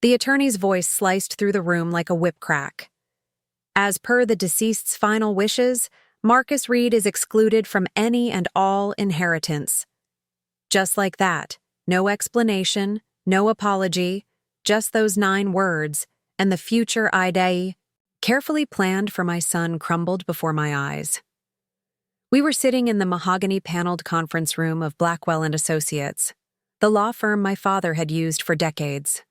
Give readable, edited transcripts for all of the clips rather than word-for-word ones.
The attorney's voice sliced through the room like a whip crack. As per the deceased's final wishes, Marcus Reid is excluded from any and all inheritance. Just like that, no explanation, no apology, just those 9 words, and the future I'd carefully planned for my son crumbled before my eyes. We were sitting in the mahogany-paneled conference room of Blackwell Associates, the law firm my father had used for decades.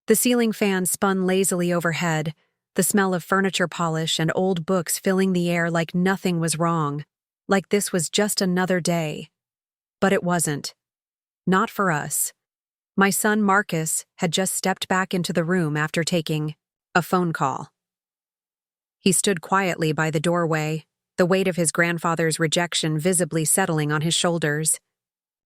The ceiling fan spun lazily overhead, the smell of furniture polish and old books filling the air like nothing was wrong, like this was just another day. But it wasn't. Not for us. My son Marcus had just stepped back into the room after taking a phone call. He stood quietly by the doorway, the weight of his grandfather's rejection visibly settling on his shoulders.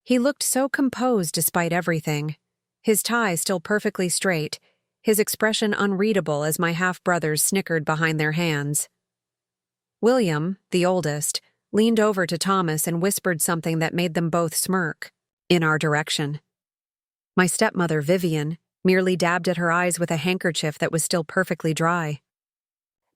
He looked so composed despite everything, his tie still perfectly straight, his expression unreadable as my half-brothers snickered behind their hands. William, the oldest, leaned over to Thomas and whispered something that made them both smirk, in our direction. My stepmother, Vivian, merely dabbed at her eyes with a handkerchief that was still perfectly dry.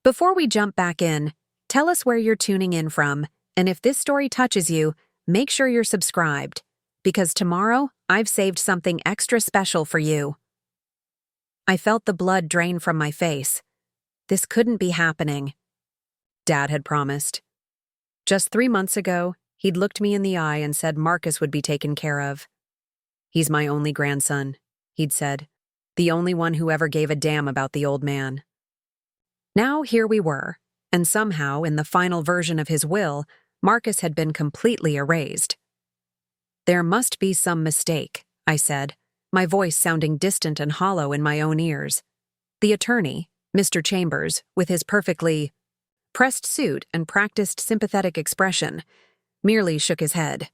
Before we jump back in, tell us where you're tuning in from, and if this story touches you, make sure you're subscribed, because tomorrow I've saved something extra special for you. I felt the blood drain from my face. This couldn't be happening. Dad had promised. Just 3 months ago, he'd looked me in the eye and said Marcus would be taken care of. He's my only grandson, he'd said, the only one who ever gave a damn about the old man. Now here we were, and somehow, in the final version of his will, Marcus had been completely erased. There must be some mistake, I said, my voice sounding distant and hollow in my own ears. The attorney, Mr. Chambers, with his perfectly pressed suit and practiced sympathetic expression, merely shook his head.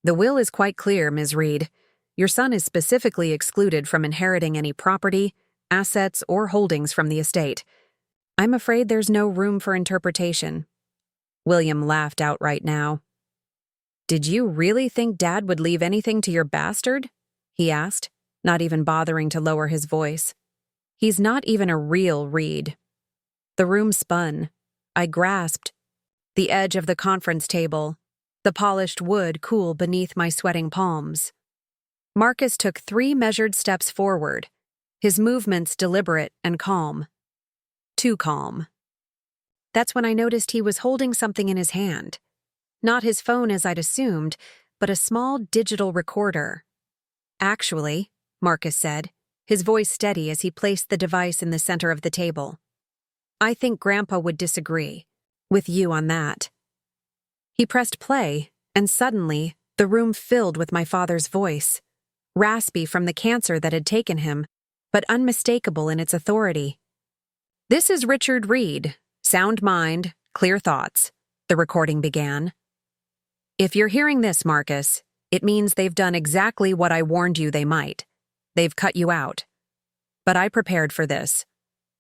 The will is quite clear, Ms. Reid. Your son is specifically excluded from inheriting any property, assets, or holdings from the estate. I'm afraid there's no room for interpretation. William laughed outright now. Did you really think Dad would leave anything to your bastard? He asked, not even bothering to lower his voice. He's not even a real Reid. The room spun. I grasped the edge of the conference table, the polished wood cool beneath my sweating palms. Marcus took 3 measured steps forward, his movements deliberate and calm. Too calm. That's when I noticed he was holding something in his hand. Not his phone as I'd assumed, but a small digital recorder. Actually, Marcus said, his voice steady as he placed the device in the center of the table. I think Grandpa would disagree with you on that. He pressed play, and suddenly, the room filled with my father's voice, raspy from the cancer that had taken him, but unmistakable in its authority. This is Richard Reid, sound mind, clear thoughts, the recording began. If you're hearing this, Marcus, it means they've done exactly what I warned you they might. They've cut you out. But I prepared for this.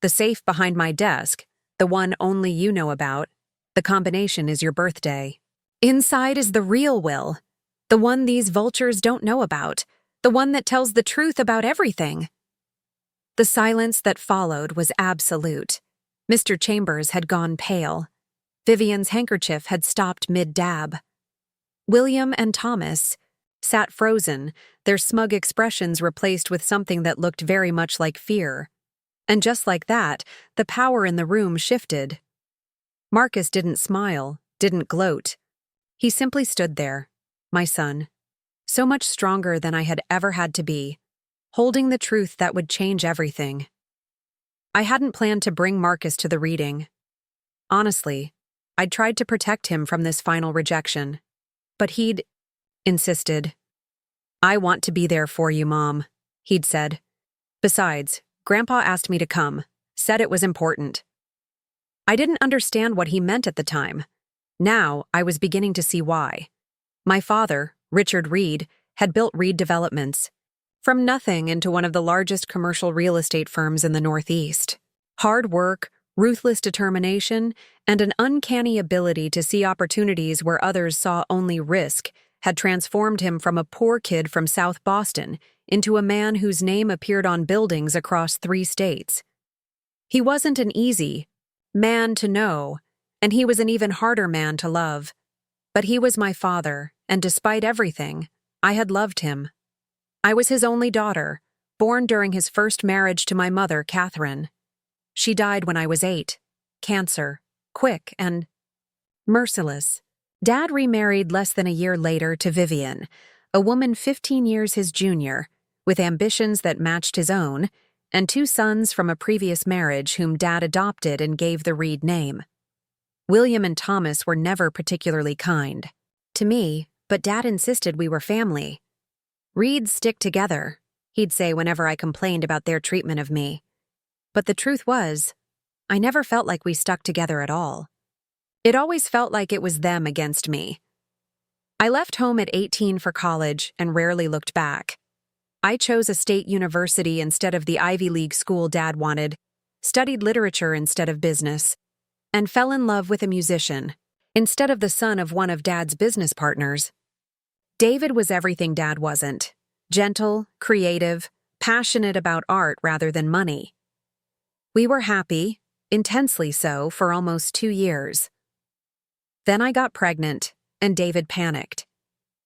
The safe behind my desk, the one only you know about, the combination is your birthday. Inside is the real will, the one these vultures don't know about, the one that tells the truth about everything. The silence that followed was absolute. Mr. Chambers had gone pale. Vivian's handkerchief had stopped mid-dab. William and Thomas sat frozen, their smug expressions replaced with something that looked very much like fear. And just like that, the power in the room shifted. Marcus didn't smile, didn't gloat. He simply stood there, my son, so much stronger than I had ever had to be, holding the truth that would change everything. I hadn't planned to bring Marcus to the reading. Honestly, I'd tried to protect him from this final rejection, but he'd insisted. I want to be there for you, Mom, he'd said. Besides, Grandpa asked me to come, said it was important. I didn't understand what he meant at the time. Now, I was beginning to see why. My father, Richard Reid, had built Reid Developments, from nothing into one of the largest commercial real estate firms in the Northeast. Hard work, ruthless determination, and an uncanny ability to see opportunities where others saw only risk had transformed him from a poor kid from South Boston into a man whose name appeared on buildings across 3 states. He wasn't an easy man to know, and he was an even harder man to love. But he was my father, and despite everything, I had loved him. I was his only daughter, born during his first marriage to my mother, Catherine. She died when I was 8. Cancer. Quick and merciless. Dad remarried less than a year later to Vivian, a woman 15 years his junior, with ambitions that matched his own, and 2 sons from a previous marriage whom Dad adopted and gave the Reid name. William and Thomas were never particularly kind to me, but Dad insisted we were family. Reids stick together, he'd say whenever I complained about their treatment of me. But the truth was, I never felt like we stuck together at all. It always felt like it was them against me. I left home at 18 for college and rarely looked back. I chose a state university instead of the Ivy League school Dad wanted, studied literature instead of business, and fell in love with a musician instead of the son of one of Dad's business partners. David was everything Dad wasn't: gentle, creative, passionate about art rather than money. We were happy, intensely so, for almost 2 years. Then I got pregnant, and David panicked.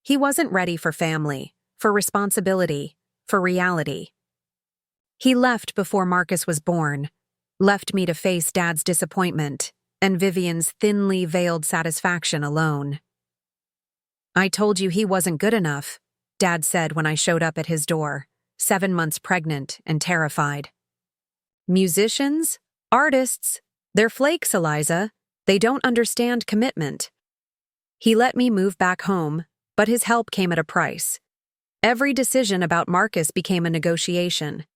He wasn't ready for family, for responsibility, for reality. He left before Marcus was born, left me to face Dad's disappointment and Vivian's thinly veiled satisfaction alone. "I told you he wasn't good enough," Dad said when I showed up at his door, 7 months pregnant and terrified. "Musicians? Artists? They're flakes, Eliza. They don't understand commitment." He let me move back home, but his help came at a price. Every decision about Marcus became a negotiation.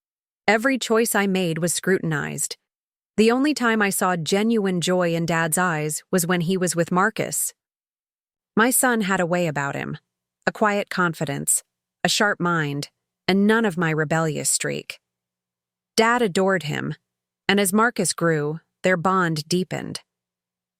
Every choice I made was scrutinized. The only time I saw genuine joy in Dad's eyes was when he was with Marcus. My son had a way about him, a quiet confidence, a sharp mind, and none of my rebellious streak. Dad adored him, and as Marcus grew, their bond deepened.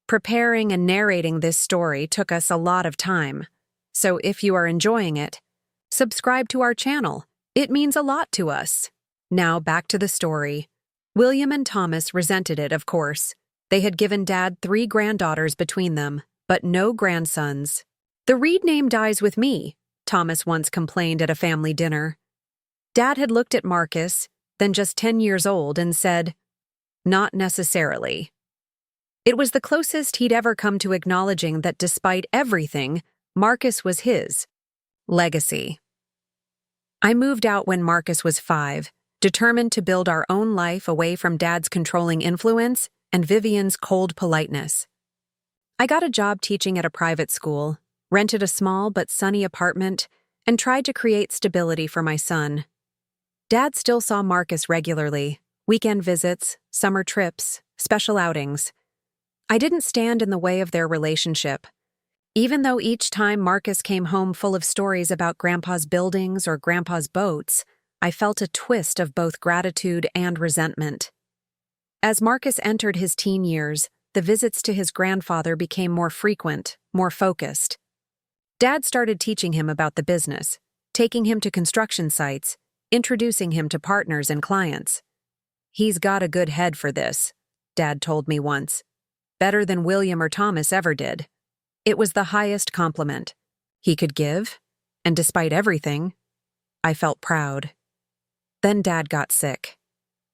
Preparing and narrating this story took us a lot of time, so if you are enjoying it, subscribe to our channel. It means a lot to us. Now back to the story. William and Thomas resented it, of course. They had given Dad 3 granddaughters between them, but no grandsons. "The Reid name dies with me," Thomas once complained at a family dinner. Dad had looked at Marcus, then just 10 years old, and said, "Not necessarily." It was the closest he'd ever come to acknowledging that despite everything, Marcus was his legacy. I moved out when Marcus was 5, determined to build our own life away from Dad's controlling influence and Vivian's cold politeness. I got a job teaching at a private school, rented a small but sunny apartment, and tried to create stability for my son. Dad still saw Marcus regularly: weekend visits, summer trips, special outings. I didn't stand in the way of their relationship. Even though each time Marcus came home full of stories about Grandpa's buildings or Grandpa's boats, I felt a twist of both gratitude and resentment. As Marcus entered his teen years, the visits to his grandfather became more frequent, more focused. Dad started teaching him about the business, taking him to construction sites, introducing him to partners and clients. "He's got a good head for this," Dad told me once. "Better than William or Thomas ever did." It was the highest compliment he could give, and despite everything, I felt proud. Then Dad got sick.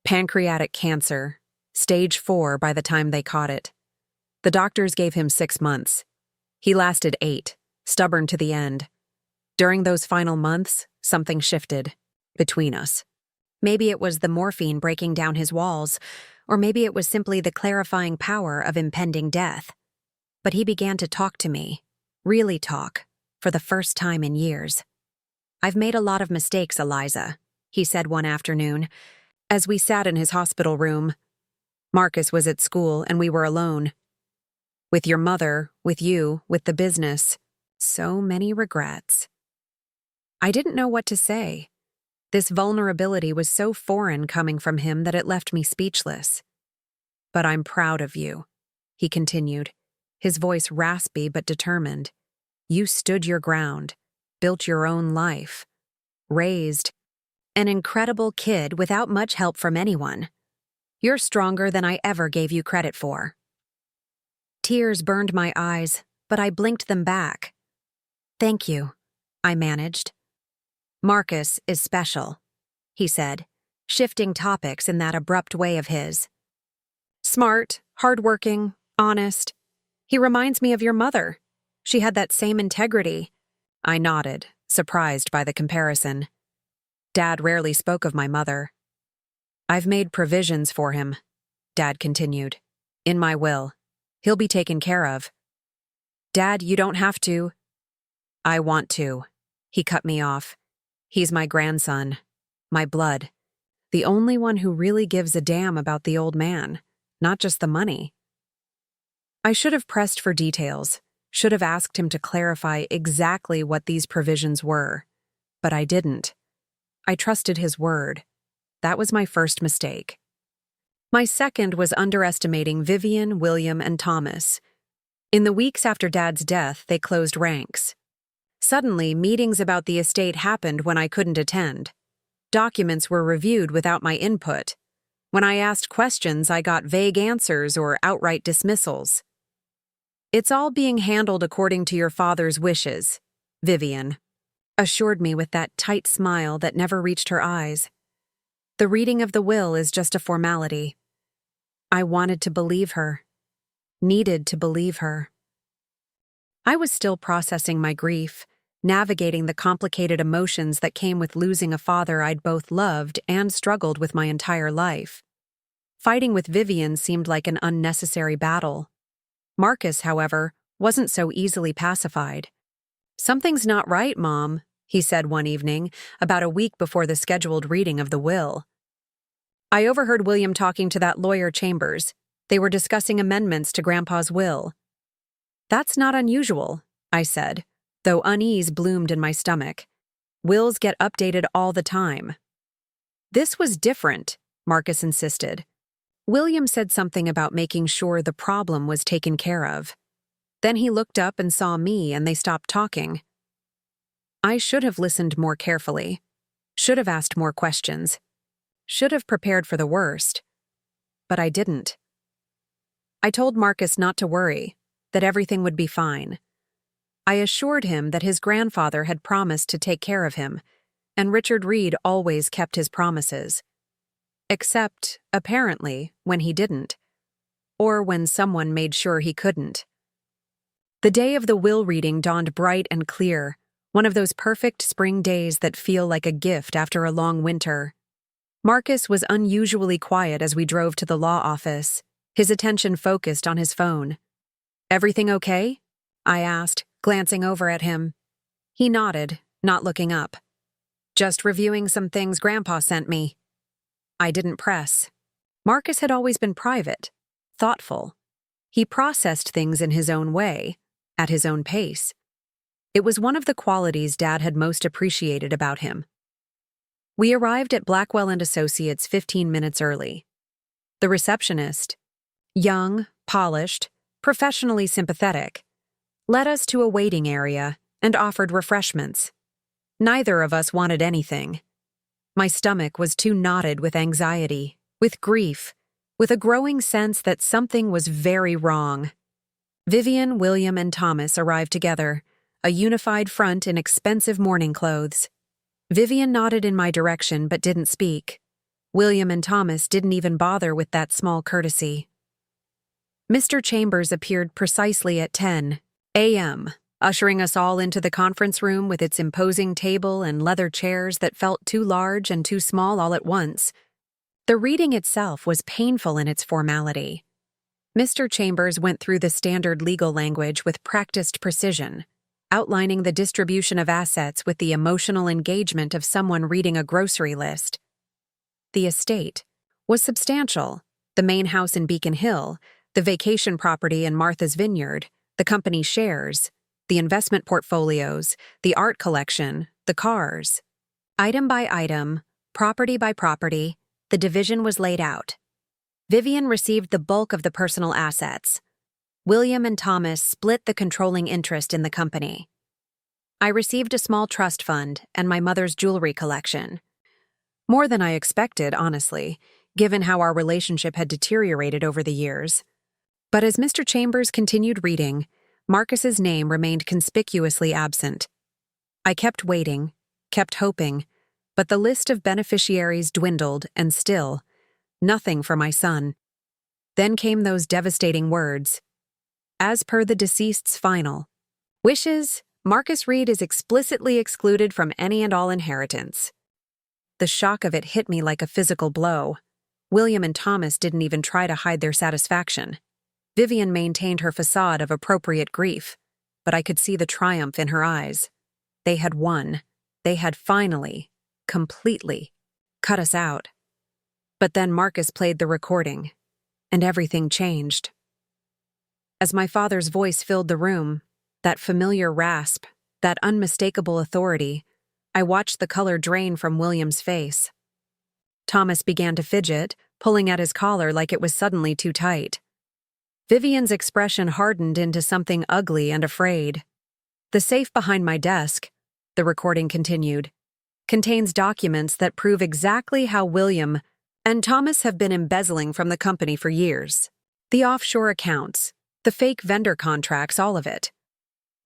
Pancreatic cancer, stage 4 by the time they caught it. The doctors gave him 6 months. He lasted 8, stubborn to the end. During those final months, something shifted between us. Maybe it was the morphine breaking down his walls, or maybe it was simply the clarifying power of impending death. But he began to talk to me, really talk, for the first time in years. "I've made a lot of mistakes, Eliza," he said one afternoon, as we sat in his hospital room. Marcus was at school, and we were alone. "With your mother, with you, with the business. So many regrets." I didn't know what to say. This vulnerability was so foreign coming from him that it left me speechless. "But I'm proud of you," he continued, his voice raspy but determined. "You stood your ground, built your own life, raised an incredible kid without much help from anyone. You're stronger than I ever gave you credit for." Tears burned my eyes, but I blinked them back. "Thank you," I managed. "Marcus is special," he said, shifting topics in that abrupt way of his. "Smart, hardworking, honest. He reminds me of your mother. She had that same integrity." I nodded, surprised by the comparison. Dad rarely spoke of my mother. "I've made provisions for him," Dad continued. "In my will. He'll be taken care of." "Dad, you don't have to." "I want to." He cut me off. "He's my grandson. My blood. The only one who really gives a damn about the old man, not just the money." I should have pressed for details, should have asked him to clarify exactly what these provisions were, but I didn't. I trusted his word. That was my first mistake. My second was underestimating Vivian, William, and Thomas. In the weeks after Dad's death, they closed ranks. Suddenly, meetings about the estate happened when I couldn't attend. Documents were reviewed without my input. When I asked questions, I got vague answers or outright dismissals. "It's all being handled according to your father's wishes," Vivian assured me with that tight smile that never reached her eyes. "The reading of the will is just a formality." I wanted to believe her. Needed to believe her. I was still processing my grief, navigating the complicated emotions that came with losing a father I'd both loved and struggled with my entire life. Fighting with Vivian seemed like an unnecessary battle. Marcus, however, wasn't so easily pacified. "Something's not right, Mom," he said one evening, about a week before the scheduled reading of the will. "I overheard William talking to that lawyer Chambers. They were discussing amendments to Grandpa's will." "That's not unusual," I said, though unease bloomed in my stomach. "Wills get updated all the time." "This was different," Marcus insisted. "William said something about making sure the problem was taken care of. Then he looked up and saw me and they stopped talking." I should have listened more carefully, should have asked more questions, should have prepared for the worst, but I didn't. I told Marcus not to worry, that everything would be fine. I assured him that his grandfather had promised to take care of him, and Richard Reid always kept his promises. Except, apparently, when he didn't, or when someone made sure he couldn't. The day of the will reading dawned bright and clear, one of those perfect spring days that feel like a gift after a long winter. Marcus was unusually quiet as we drove to the law office, his attention focused on his phone. "Everything okay?" I asked, glancing over at him. He nodded, not looking up. "Just reviewing some things Grandpa sent me." I didn't press. Marcus had always been private, thoughtful. He processed things in his own way, at his own pace. It was one of the qualities Dad had most appreciated about him. We arrived at Blackwell Associates 15 minutes early. The receptionist, young, polished, professionally sympathetic, led us to a waiting area and offered refreshments. Neither of us wanted anything. My stomach was too knotted with anxiety, with grief, with a growing sense that something was very wrong. Vivian, William, and Thomas arrived together, a unified front in expensive mourning clothes. Vivian nodded in my direction but didn't speak. William and Thomas didn't even bother with that small courtesy. Mr. Chambers appeared precisely at 10 a.m., ushering us all into the conference room with its imposing table and leather chairs that felt too large and too small all at once. The reading itself was painful in its formality. Mr. Chambers went through the standard legal language with practiced precision, outlining the distribution of assets with the emotional engagement of someone reading a grocery list. The estate was substantial: the main house in Beacon Hill, the vacation property in Martha's Vineyard, the company shares, the investment portfolios, the art collection, the cars. Item by item, property by property, the division was laid out. Vivian received the bulk of the personal assets. William and Thomas split the controlling interest in the company. I received a small trust fund and my mother's jewelry collection. More than I expected, honestly, given how our relationship had deteriorated over the years. But as Mr. Chambers continued reading, Marcus's name remained conspicuously absent. I kept waiting, kept hoping, but the list of beneficiaries dwindled, and still, nothing for my son. Then came those devastating words. As per the deceased's final wishes, Marcus Reid is explicitly excluded from any and all inheritance. The shock of it hit me like a physical blow. William and Thomas didn't even try to hide their satisfaction. Vivian maintained her facade of appropriate grief, but I could see the triumph in her eyes. They had won. They had finally, completely, cut us out. But then Marcus played the recording, and everything changed. As my father's voice filled the room, that familiar rasp, that unmistakable authority, I watched the color drain from William's face. Thomas began to fidget, pulling at his collar like it was suddenly too tight. Vivian's expression hardened into something ugly and afraid. The safe behind my desk, the recording continued, contains documents that prove exactly how William and Thomas have been embezzling from the company for years. The offshore accounts, the fake vendor contracts, all of it.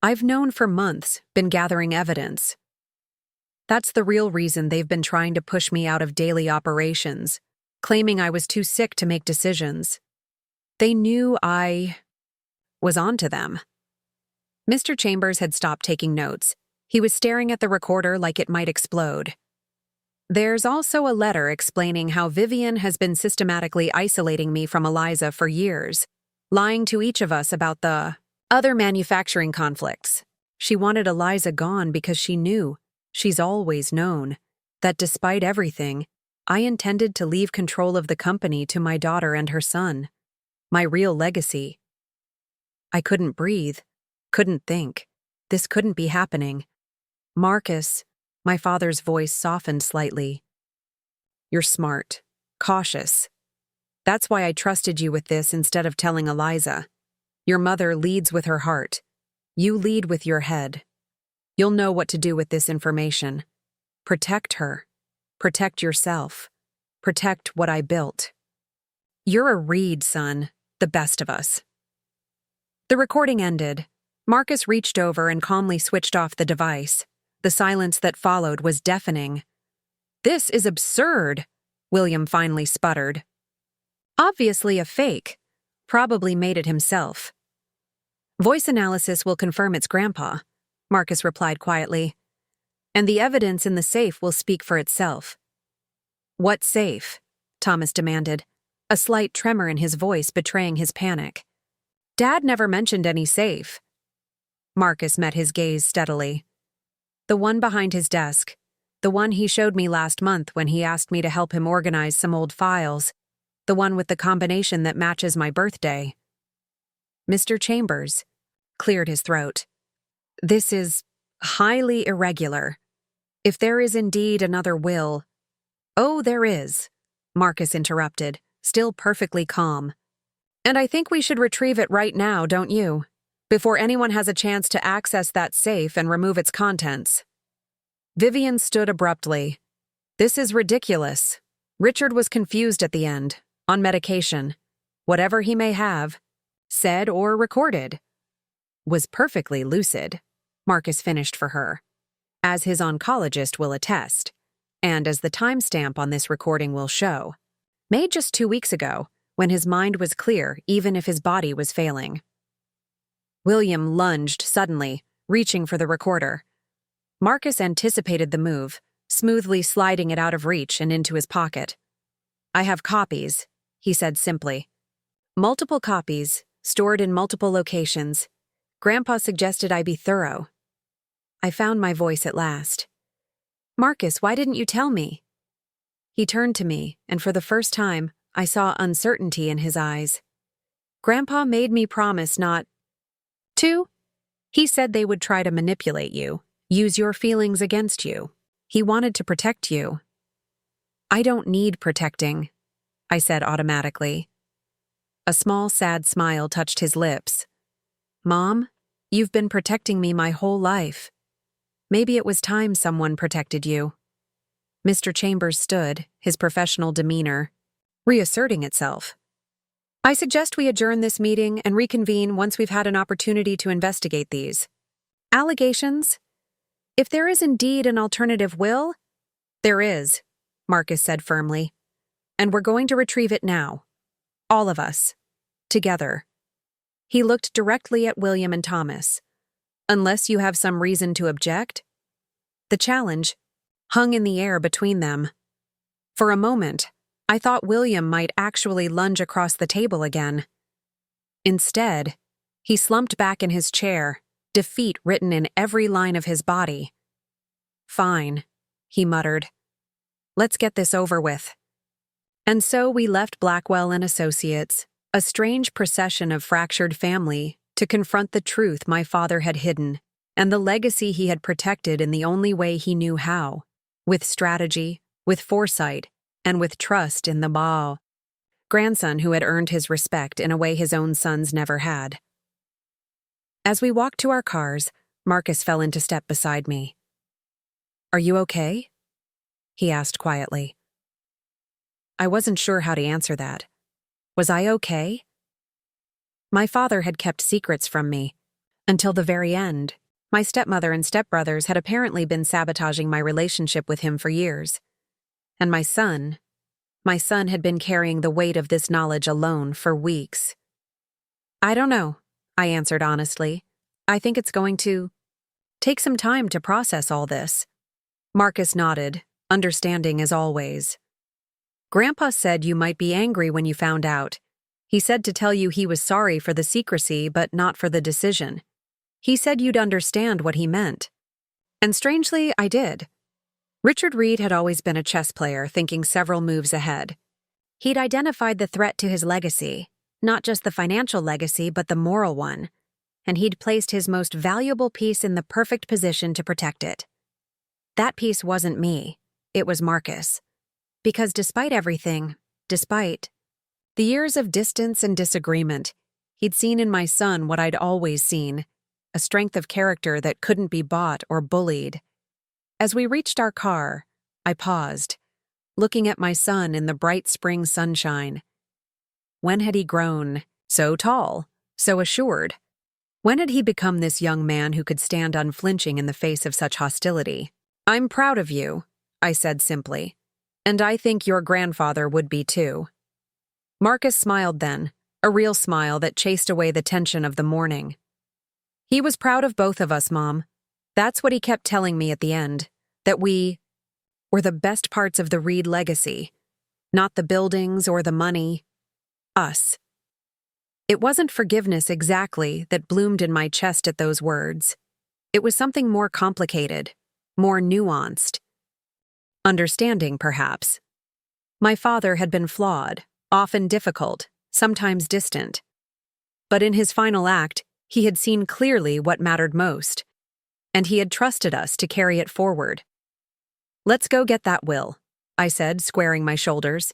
I've known for months, been gathering evidence. That's the real reason they've been trying to push me out of daily operations, claiming I was too sick to make decisions. They knew I was onto them. Mr. Chambers had stopped taking notes. He was staring at the recorder like it might explode. There's also a letter explaining how Vivian has been systematically isolating me from Eliza for years, lying to each of us about the other manufacturing conflicts. She wanted Eliza gone because she knew, she's always known, that despite everything, I intended to leave control of the company to my daughter and her son. My real legacy. I couldn't breathe, couldn't think. This couldn't be happening. Marcus, my father's voice softened slightly. You're smart, cautious. That's why I trusted you with this instead of telling Eliza. Your mother leads with her heart. You lead with your head. You'll know what to do with this information. Protect her. Protect yourself. Protect what I built. You're a Reid, son. The best of us. The recording ended. Marcus reached over and calmly switched off the device. The silence that followed was deafening. This is absurd, William finally sputtered. Obviously a fake. Probably made it himself. Voice analysis will confirm it's Grandpa, Marcus replied quietly. And the evidence in the safe will speak for itself. What safe? Thomas demanded, a slight tremor in his voice betraying his panic. Dad never mentioned any safe. Marcus met his gaze steadily. The one behind his desk, the one he showed me last month when he asked me to help him organize some old files, the one with the combination that matches my birthday. Mr. Chambers cleared his throat. This is highly irregular. If there is indeed another will— Oh, there is, Marcus interrupted, still perfectly calm. And I think we should retrieve it right now, don't you? Before anyone has a chance to access that safe and remove its contents. Vivian stood abruptly. This is ridiculous. Richard was confused at the end, on medication. Whatever he may have, said or recorded, was perfectly lucid, Marcus finished for her, as his oncologist will attest, and as the timestamp on this recording will show, made just 2 weeks ago, when his mind was clear even if his body was failing. William lunged suddenly, reaching for the recorder. Marcus anticipated the move, smoothly sliding it out of reach and into his pocket. I have copies, he said simply. Multiple copies, stored in multiple locations. Grandpa suggested I be thorough. I found my voice at last. Marcus, why didn't you tell me? He turned to me, and for the first time, I saw uncertainty in his eyes. Grandpa made me promise not to. He said they would try to manipulate you, use your feelings against you. He wanted to protect you. I don't need protecting, I said automatically. A small, sad smile touched his lips. Mom, you've been protecting me my whole life. Maybe it was time someone protected you. Mr. Chambers stood, his professional demeanor reasserting itself. I suggest we adjourn this meeting and reconvene once we've had an opportunity to investigate these allegations. If there is indeed an alternative will, there is, Marcus said firmly. And we're going to retrieve it now. All of us. Together. He looked directly at William and Thomas. Unless you have some reason to object? The challenge hung in the air between them. For a moment, I thought William might actually lunge across the table again. Instead, he slumped back in his chair, defeat written in every line of his body. Fine, he muttered. Let's get this over with. And so we left Blackwell Associates, a strange procession of fractured family, to confront the truth my father had hidden and the legacy he had protected in the only way he knew how, with strategy, with foresight, and with trust in the Baal, grandson who had earned his respect in a way his own sons never had. As we walked to our cars, Marcus fell into step beside me. Are you okay? He asked quietly. I wasn't sure how to answer that. Was I okay? My father had kept secrets from me. Until the very end, my stepmother and stepbrothers had apparently been sabotaging my relationship with him for years. And my son had been carrying the weight of this knowledge alone for weeks. I don't know, I answered honestly. I think it's going to take some time to process all this. Marcus nodded, understanding as always. Grandpa said you might be angry when you found out. He said to tell you he was sorry for the secrecy but not for the decision. He said you'd understand what he meant. And strangely, I did. Richard Reid had always been a chess player, thinking several moves ahead. He'd identified the threat to his legacy, not just the financial legacy, but the moral one, and he'd placed his most valuable piece in the perfect position to protect it. That piece wasn't me, it was Marcus. Because despite everything, despite the years of distance and disagreement, he'd seen in my son what I'd always seen, a strength of character that couldn't be bought or bullied. As we reached our car, I paused, looking at my son in the bright spring sunshine. When had he grown so tall, so assured? When had he become this young man who could stand unflinching in the face of such hostility? I'm proud of you, I said simply, and I think your grandfather would be too. Marcus smiled then, a real smile that chased away the tension of the morning. He was proud of both of us, Mom. That's what he kept telling me at the end, that we were the best parts of the Reid legacy, not the buildings or the money, us. It wasn't forgiveness exactly that bloomed in my chest at those words. It was something more complicated, more nuanced. Understanding, perhaps. My father had been flawed, often difficult, sometimes distant. But in his final act, he had seen clearly what mattered most, and he had trusted us to carry it forward. Let's go get that will, I said, squaring my shoulders.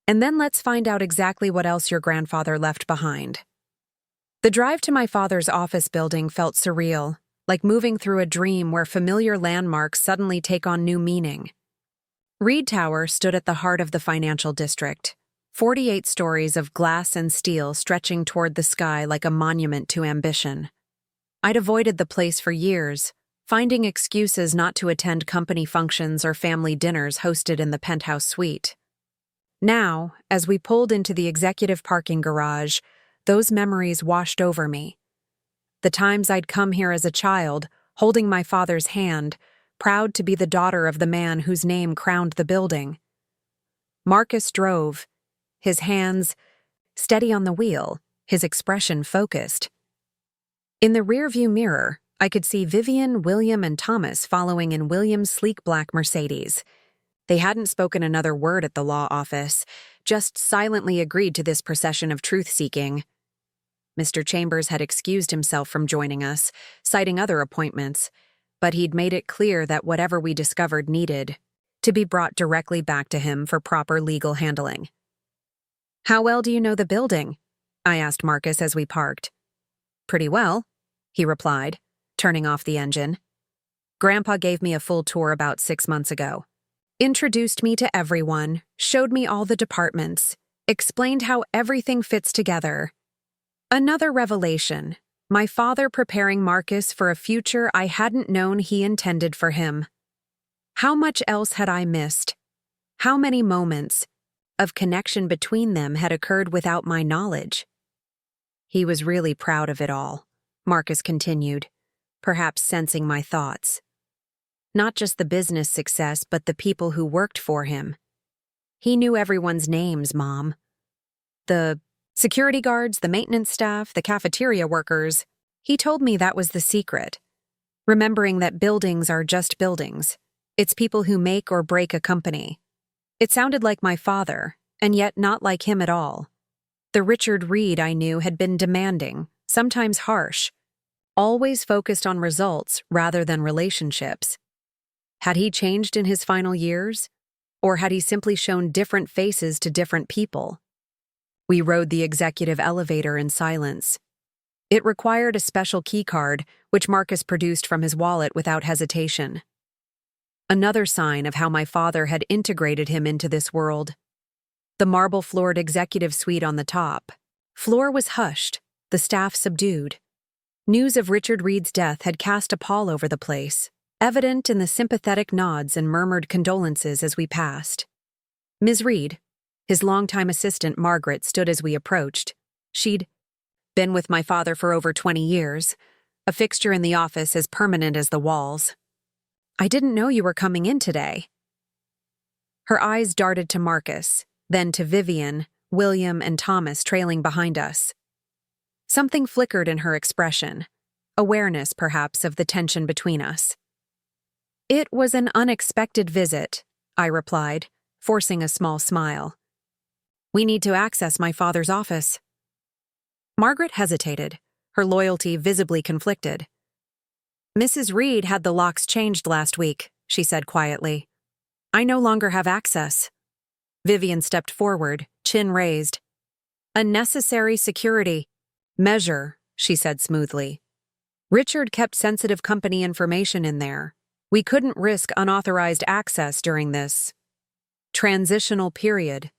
And then let's find out exactly what else your grandfather left behind. The drive to my father's office building felt surreal, like moving through a dream where familiar landmarks suddenly take on new meaning. Reid Tower stood at the heart of the financial district, 48 stories of glass and steel stretching toward the sky like a monument to ambition. I'd avoided the place for years, finding excuses not to attend company functions or family dinners hosted in the penthouse suite. Now, as we pulled into the executive parking garage, those memories washed over me. The times I'd come here as a child, holding my father's hand, proud to be the daughter of the man whose name crowned the building. Marcus drove, his hands steady on the wheel, his expression focused. In the rearview mirror, I could see Vivian, William, and Thomas following in William's sleek black Mercedes. They hadn't spoken another word at the law office, just silently agreed to this procession of truth-seeking. Mr. Chambers had excused himself from joining us, citing other appointments, but he'd made it clear that whatever we discovered needed to be brought directly back to him for proper legal handling. How well do you know the building? I asked Marcus as we parked. Pretty well, he replied, turning off the engine. Grandpa gave me a full tour about 6 months ago. Introduced me to everyone, showed me all the departments, explained how everything fits together. Another revelation, my father preparing Marcus for a future I hadn't known he intended for him. How much else had I missed? How many moments of connection between them had occurred without my knowledge? He was really proud of it all, Marcus continued, perhaps sensing my thoughts. Not just the business success, but the people who worked for him. He knew everyone's names, Mom. The security guards, the maintenance staff, the cafeteria workers. He told me that was the secret. Remembering that buildings are just buildings. It's people who make or break a company. It sounded like my father, and yet not like him at all. The Richard Reid I knew had been demanding, sometimes harsh, always focused on results rather than relationships. Had he changed in his final years? Or had he simply shown different faces to different people? We rode the executive elevator in silence. It required a special key card, which Marcus produced from his wallet without hesitation. Another sign of how my father had integrated him into this world. The marble-floored executive suite on the top. Floor was hushed, the staff subdued. News of Richard Reid's death had cast a pall over the place, evident in the sympathetic nods and murmured condolences as we passed. Ms. Reid, his longtime assistant Margaret, stood as we approached. She'd been with my father for over 20 years, a fixture in the office as permanent as the walls. I didn't know you were coming in today. Her eyes darted to Marcus, then to Vivian, William, and Thomas trailing behind us. Something flickered in her expression, awareness, perhaps, of the tension between us. It was an unexpected visit, I replied, forcing a small smile. We need to access my father's office. Margaret hesitated, her loyalty visibly conflicted. Mrs. Reid had the locks changed last week, she said quietly. I no longer have access. Vivian stepped forward, chin raised. A necessary security measure, she said smoothly. Richard kept sensitive company information in there. We couldn't risk unauthorized access during this transitional period.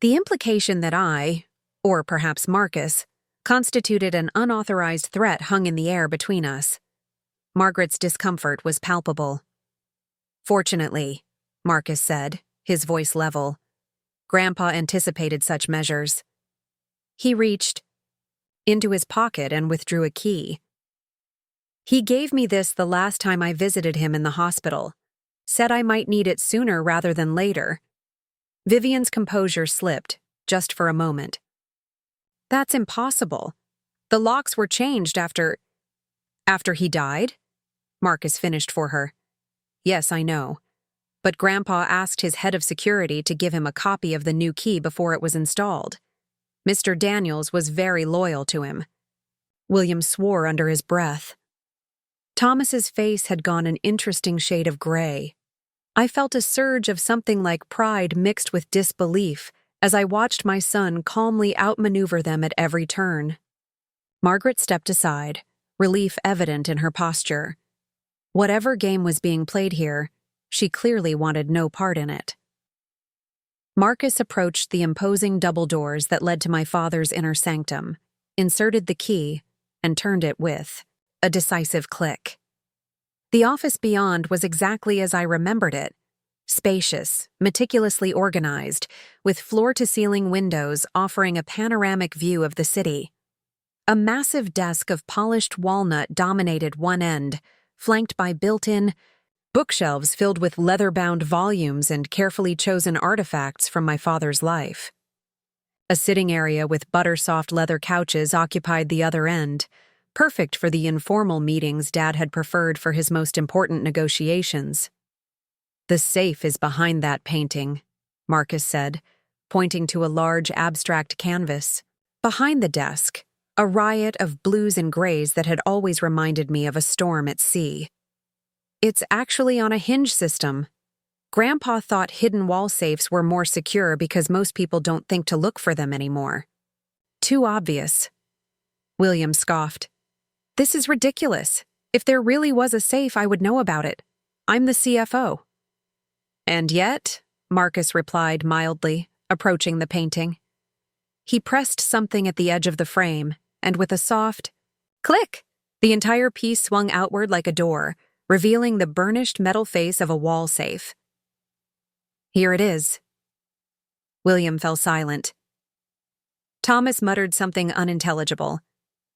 The implication that I, or perhaps Marcus, constituted an unauthorized threat hung in the air between us. Margaret's discomfort was palpable. Fortunately, Marcus said, his voice level. Grandpa anticipated such measures. He reached into his pocket and withdrew a key. He gave me this the last time I visited him in the hospital, said I might need it sooner rather than later. Vivian's composure slipped, just for a moment. That's impossible. The locks were changed after he died? Marcus finished for her. Yes, I know. But Grandpa asked his head of security to give him a copy of the new key before it was installed. Mr. Daniels was very loyal to him. William swore under his breath. Thomas's face had gone an interesting shade of gray. I felt a surge of something like pride mixed with disbelief as I watched my son calmly outmaneuver them at every turn. Margaret stepped aside, relief evident in her posture. Whatever game was being played here, she clearly wanted no part in it. Marcus approached the imposing double doors that led to my father's inner sanctum, inserted the key, and turned it with a decisive click. The office beyond was exactly as I remembered it, spacious, meticulously organized, with floor-to-ceiling windows offering a panoramic view of the city. A massive desk of polished walnut dominated one end, flanked by built-in bookshelves filled with leather-bound volumes and carefully chosen artifacts from my father's life. A sitting area with butter-soft leather couches occupied the other end, perfect for the informal meetings Dad had preferred for his most important negotiations. The safe is behind that painting, Marcus said, pointing to a large abstract canvas. Behind the desk, a riot of blues and grays that had always reminded me of a storm at sea. It's actually on a hinge system. Grandpa thought hidden wall safes were more secure because most people don't think to look for them anymore. Too obvious. William scoffed. This is ridiculous. If there really was a safe, I would know about it. I'm the CFO. "And yet," Marcus replied mildly, approaching the painting. He pressed something at the edge of the frame, and with a soft click, the entire piece swung outward like a door, revealing the burnished metal face of a wall safe. "Here it is." William fell silent. Thomas muttered something unintelligible.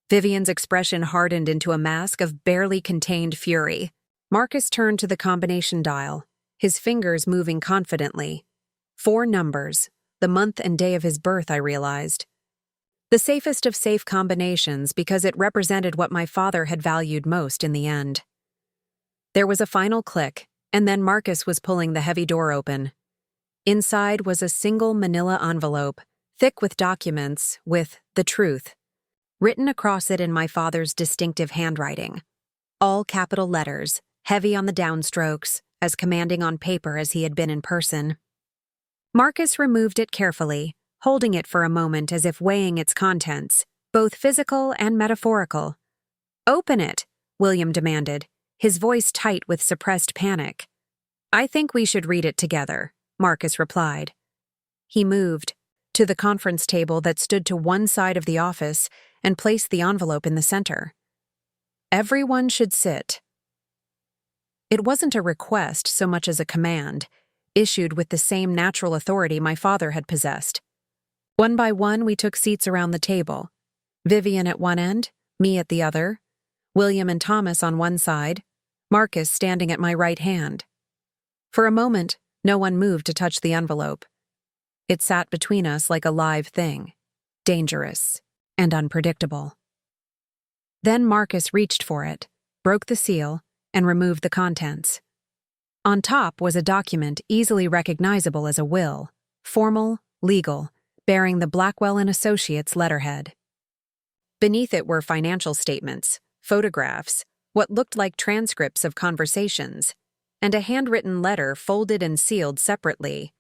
Vivian's expression hardened into a mask of barely contained fury. Marcus turned to the combination dial, his fingers moving confidently. 4 numbers, the month and day of his birth, I realized. The safest of safe combinations because it represented what my father had valued most in the end. There was a final click, and then Marcus was pulling the heavy door open. Inside was a single manila envelope, thick with documents, with "the truth" written across it in my father's distinctive handwriting. All capital letters, heavy on the downstrokes, as commanding on paper as he had been in person. Marcus removed it carefully, holding it for a moment as if weighing its contents, both physical and metaphorical. "Open it," William demanded, his voice tight with suppressed panic. "I think we should read it together," Marcus replied. He moved to the conference table that stood to one side of the office and placed the envelope in the center. "Everyone should sit." It wasn't a request so much as a command, issued with the same natural authority my father had possessed. One by one, we took seats around the table. Vivian at one end, me at the other, William and Thomas on one side, Marcus standing at my right hand. For a moment, no one moved to touch the envelope. It sat between us like a live thing, dangerous and unpredictable. Then Marcus reached for it, broke the seal, and removed the contents. On top was a document easily recognizable as a will, formal, legal, bearing the Blackwell Associates letterhead. Beneath it were financial statements, photographs, what looked like transcripts of conversations, and a handwritten letter folded and sealed separately.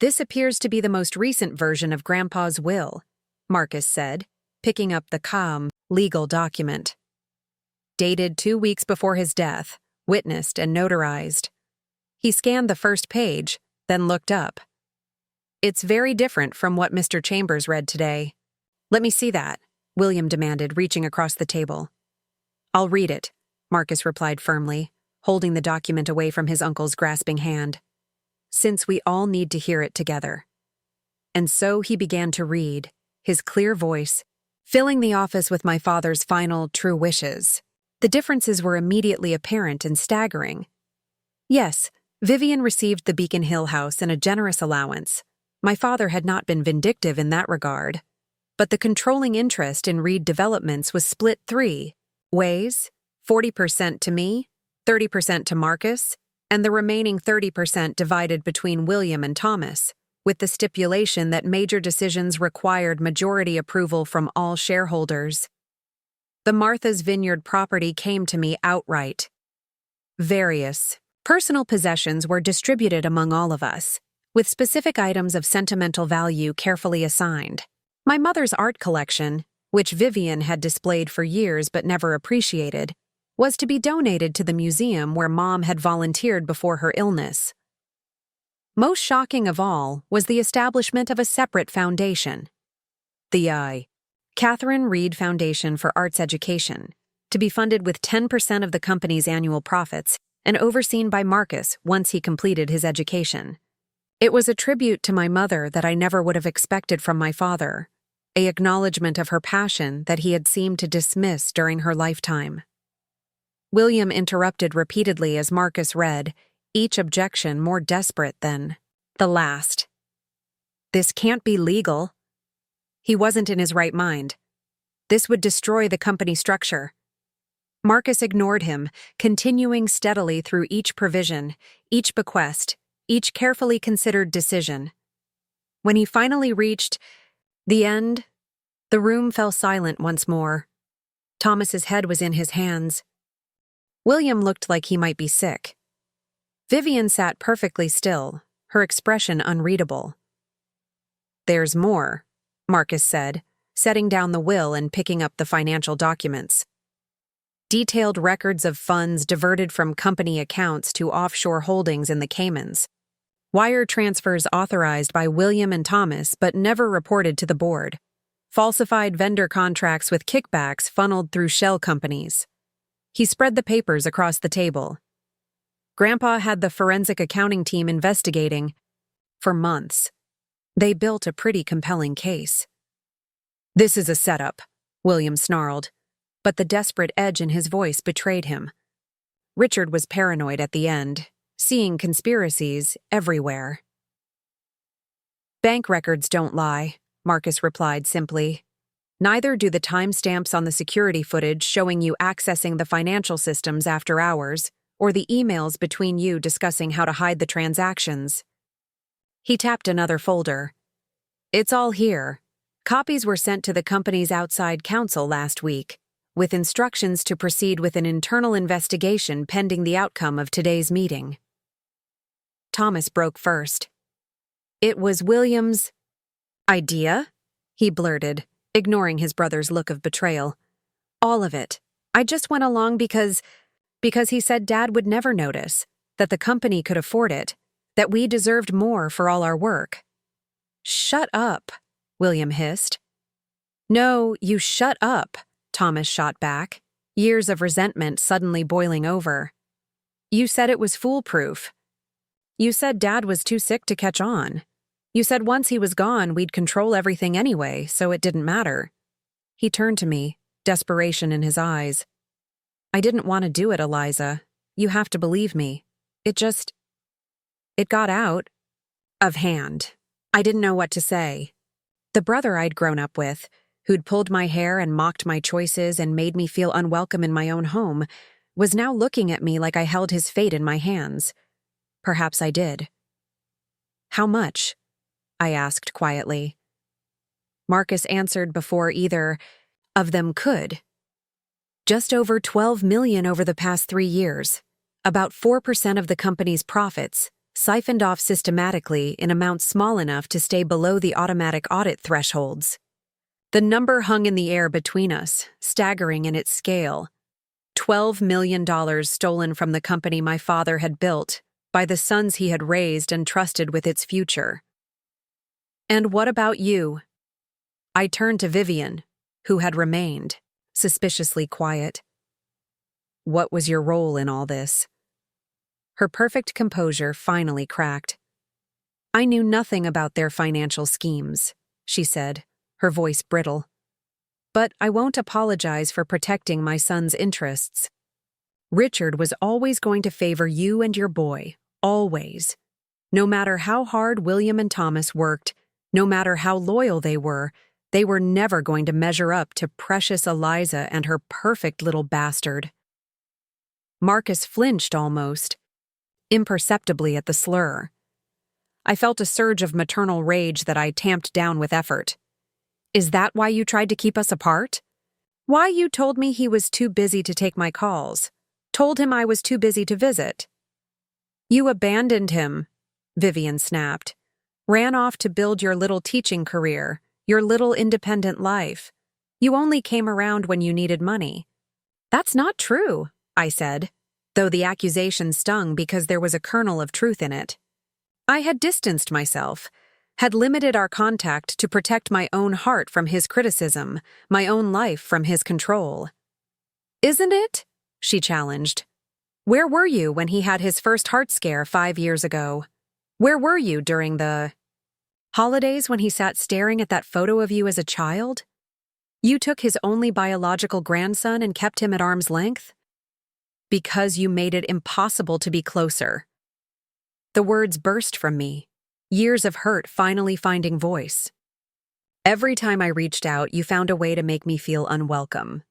"This appears to be the most recent version of Grandpa's will," Marcus said, picking up the calm, legal document. "Dated 2 weeks before his death, witnessed and notarized." He scanned the first page, then looked up. "It's very different from what Mr. Chambers read today." "Let me see that," William demanded, reaching across the table. "I'll read it," Marcus replied firmly, holding the document away from his uncle's grasping hand. "Since we all need to hear it together." And so he began to read, his clear voice filling the office with my father's final true wishes. The differences were immediately apparent and staggering. Yes, Vivian received the Beacon Hill house and a generous allowance. My father had not been vindictive in that regard. But the controlling interest in Reid developments was split 3 ways: 40% to me, 30% to Marcus, and the remaining 30% divided between William and Thomas, with the stipulation that major decisions required majority approval from all shareholders. The Martha's Vineyard property came to me outright. Various personal possessions were distributed among all of us, with specific items of sentimental value carefully assigned. My mother's art collection, which Vivian had displayed for years but never appreciated, was to be donated to the museum where Mom had volunteered before her illness. Most shocking of all was the establishment of a separate foundation. The Catherine Reid Foundation for Arts Education, to be funded with 10% of the company's annual profits and overseen by Marcus once he completed his education. It was a tribute to my mother that I never would have expected from my father, an acknowledgement of her passion that he had seemed to dismiss during her lifetime. William interrupted repeatedly as Marcus read, each objection more desperate than the last. "This can't be legal." He wasn't in his right mind. "This would destroy the company structure." Marcus ignored him, continuing steadily through each provision, each bequest, each carefully considered decision. When he finally reached the end, the room fell silent once more. Thomas's head was in his hands. William looked like he might be sick. Vivian sat perfectly still, her expression unreadable. "There's more," Marcus said, setting down the will and picking up the financial documents. Detailed records of funds diverted from company accounts to offshore holdings in the Caymans. Wire transfers authorized by William and Thomas but never reported to the board. Falsified vendor contracts with kickbacks funneled through shell companies. He spread the papers across the table. Grandpa had the forensic accounting team investigating for months. They built a pretty compelling case. "This is a setup," William snarled, but the desperate edge in his voice betrayed him. Richard was paranoid at the end, seeing conspiracies everywhere. "Bank records don't lie," Marcus replied simply. "Neither do the timestamps on the security footage showing you accessing the financial systems after hours, or the emails between you discussing how to hide the transactions." He tapped another folder. "It's all here. Copies were sent to the company's outside counsel last week, with instructions to proceed with an internal investigation pending the outcome of today's meeting." Thomas broke first. "It was William's idea?" he blurted, ignoring his brother's look of betrayal. "All of it. I just went along because he said Dad would never notice, that the company could afford it, that we deserved more for all our work." "Shut up," William hissed. "No, you shut up," Thomas shot back, years of resentment suddenly boiling over. "You said it was foolproof. You said Dad was too sick to catch on. You said once he was gone, we'd control everything anyway, so it didn't matter." He turned to me, desperation in his eyes. "I didn't want to do it, Eliza. You have to believe me. It got out of hand. I didn't know what to say." The brother I'd grown up with, who'd pulled my hair and mocked my choices and made me feel unwelcome in my own home, was now looking at me like I held his fate in my hands. Perhaps I did. "How much?" I asked quietly. Marcus answered before either of them could. "Just over $12 million over the past 3 years. About 4% of the company's profits, siphoned off systematically in amounts small enough to stay below the automatic audit thresholds." The number hung in the air between us, staggering in its scale. $12 million stolen from the company my father had built, by the sons he had raised and trusted with its future. "And what about you?" I turned to Vivian, who had remained, suspiciously quiet. "What was your role in all this?" Her perfect composure finally cracked. "I knew nothing about their financial schemes," she said, her voice brittle. "But I won't apologize for protecting my son's interests. Richard was always going to favor you and your boy, always. No matter how hard William and Thomas worked, no matter how loyal they were never going to measure up to precious Eliza and her perfect little bastard." Marcus flinched almost, imperceptibly at the slur. I felt a surge of maternal rage that I tamped down with effort. "Is that why you tried to keep us apart? Why you told me he was too busy to take my calls? Told him I was too busy to visit?" "You abandoned him," Vivian snapped. "Ran off to build your little teaching career, your little independent life. You only came around when you needed money." "That's not true," I said, though the accusation stung because there was a kernel of truth in it. I had distanced myself, had limited our contact to protect my own heart from his criticism, my own life from his control. "Isn't it?" she challenged. "Where were you when he had his first heart scare 5 years ago? Where were you during the holidays when he sat staring at that photo of you as a child? You took his only biological grandson and kept him at arm's length? Because you made it impossible to be closer." The words burst from me, years of hurt finally finding voice. "Every time I reached out, you found a way to make me feel unwelcome.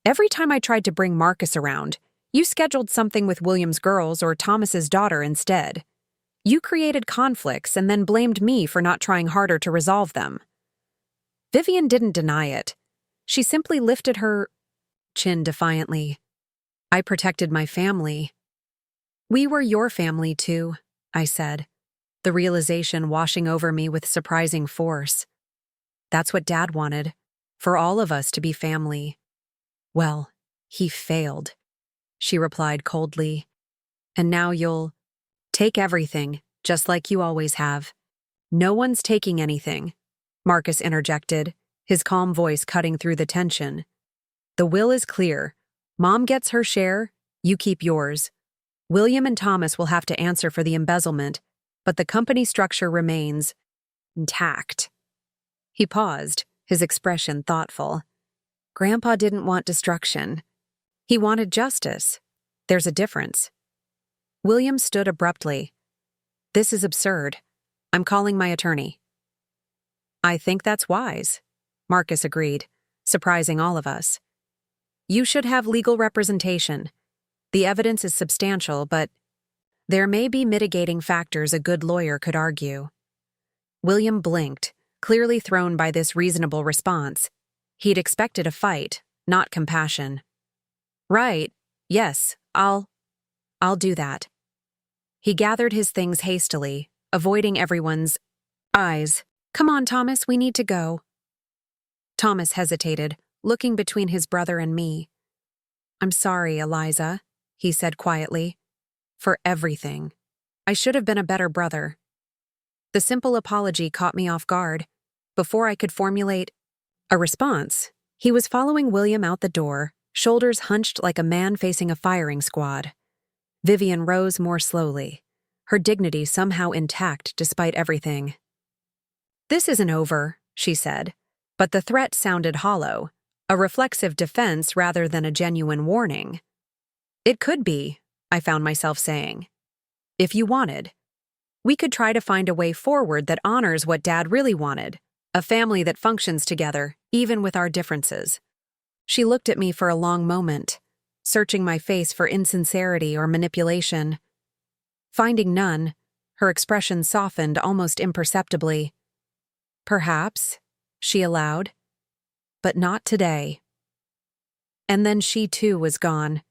Every time I tried to bring Marcus around, you scheduled something with William's girls or Thomas's daughter instead. You created conflicts and then blamed me for not trying harder to resolve them." Vivian didn't deny it. She simply lifted her chin defiantly. "I protected my family." "We were your family too," I said, the realization washing over me with surprising force. That's what Dad wanted, for all of us to be family. Well, He failed, she replied coldly. And now you'll take everything, just like you always have. No one's taking anything, Marcus interjected, his calm voice cutting through the tension. The will is clear. Mom gets her share, you keep yours. William and Thomas will have to answer for the embezzlement, but the company structure remains intact. He paused, his expression thoughtful. Grandpa didn't want destruction. He wanted justice. There's a difference. William stood abruptly. This is absurd. I'm calling my attorney. I think that's wise, Marcus agreed, surprising all of us. You should have legal representation. The evidence is substantial, but there may be mitigating factors a good lawyer could argue. William blinked, clearly thrown by this reasonable response. He'd expected a fight, not compassion. Right, yes, I'll do that. He gathered his things hastily, avoiding everyone's eyes. Come on, Thomas, we need to go. Thomas hesitated, looking between his brother and me. I'm sorry, Eliza, he said quietly. For everything. I should have been a better brother. The simple apology caught me off guard. Before I could formulate a response, he was following William out the door, shoulders hunched like a man facing a firing squad. Vivian rose more slowly, her dignity somehow intact despite everything. This isn't over, she said, but the threat sounded hollow, a reflexive defense rather than a genuine warning. It could be, I found myself saying. If you wanted. We could try to find a way forward that honors what Dad really wanted, a family that functions together, even with our differences. She looked at me for a long moment, searching my face for insincerity or manipulation. Finding none, her expression softened almost imperceptibly. Perhaps, she allowed, but not today. And then she too was gone,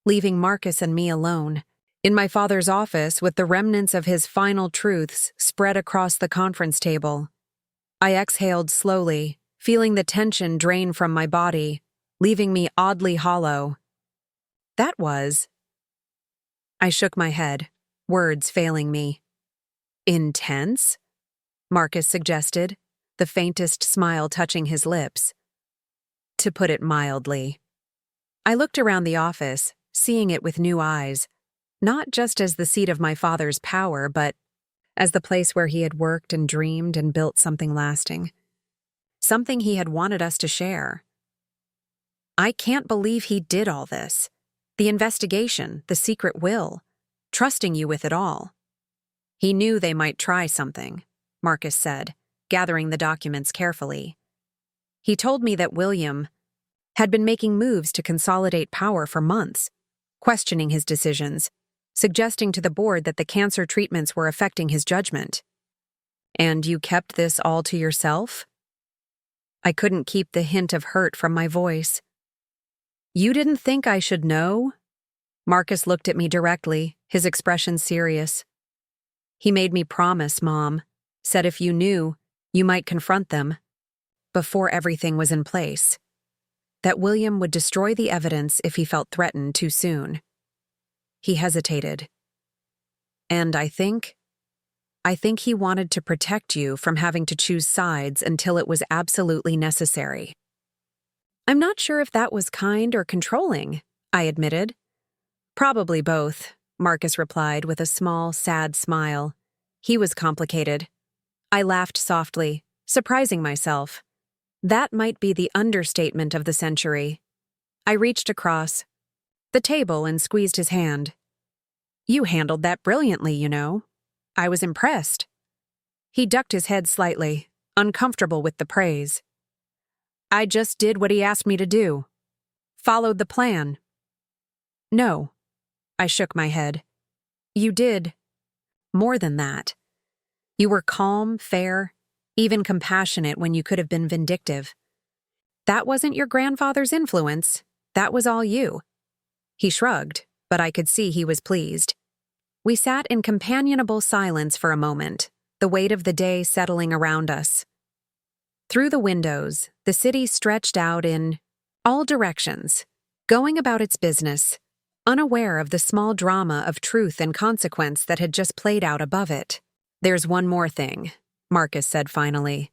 leaving Marcus and me alone, in my father's office with the remnants of his final truths spread across the conference table. I exhaled slowly, feeling the tension drain from my body, leaving me oddly hollow. That was. I shook my head, words failing me. Intense? Marcus suggested, the faintest smile touching his lips. To put it mildly. I looked around the office, seeing it with new eyes, not just as the seat of my father's power, but as the place where he had worked and dreamed and built something lasting. Something he had wanted us to share. I can't believe he did all this. The investigation, the secret will, trusting you with it all. He knew they might try something, Marcus said, gathering the documents carefully. He told me that William had been making moves to consolidate power for months, questioning his decisions, suggesting to the board that the cancer treatments were affecting his judgment. And you kept this all to yourself? I couldn't keep the hint of hurt from my voice. You didn't think I should know? Marcus looked at me directly, his expression serious. He made me promise, Mom, said if you knew, you might confront them, before everything was in place. That William would destroy the evidence if he felt threatened too soon. He hesitated. And I think he wanted to protect you from having to choose sides until it was absolutely necessary. I'm not sure if that was kind or controlling, I admitted. Probably both, Marcus replied with a small, sad smile. He was complicated. I laughed softly, surprising myself. That might be the understatement of the century. I reached across the table and squeezed his hand. You handled that brilliantly, you know. I was impressed. He ducked his head slightly, uncomfortable with the praise. I just did what he asked me to do. Followed the plan. No. I shook my head. You did more than that. You were calm, fair, even compassionate when you could have been vindictive. That wasn't your grandfather's influence. That was all you. He shrugged, but I could see he was pleased. We sat in companionable silence for a moment, the weight of the day settling around us. Through the windows, the city stretched out in all directions, going about its business, unaware of the small drama of truth and consequence that had just played out above it. "There's one more thing," Marcus said finally.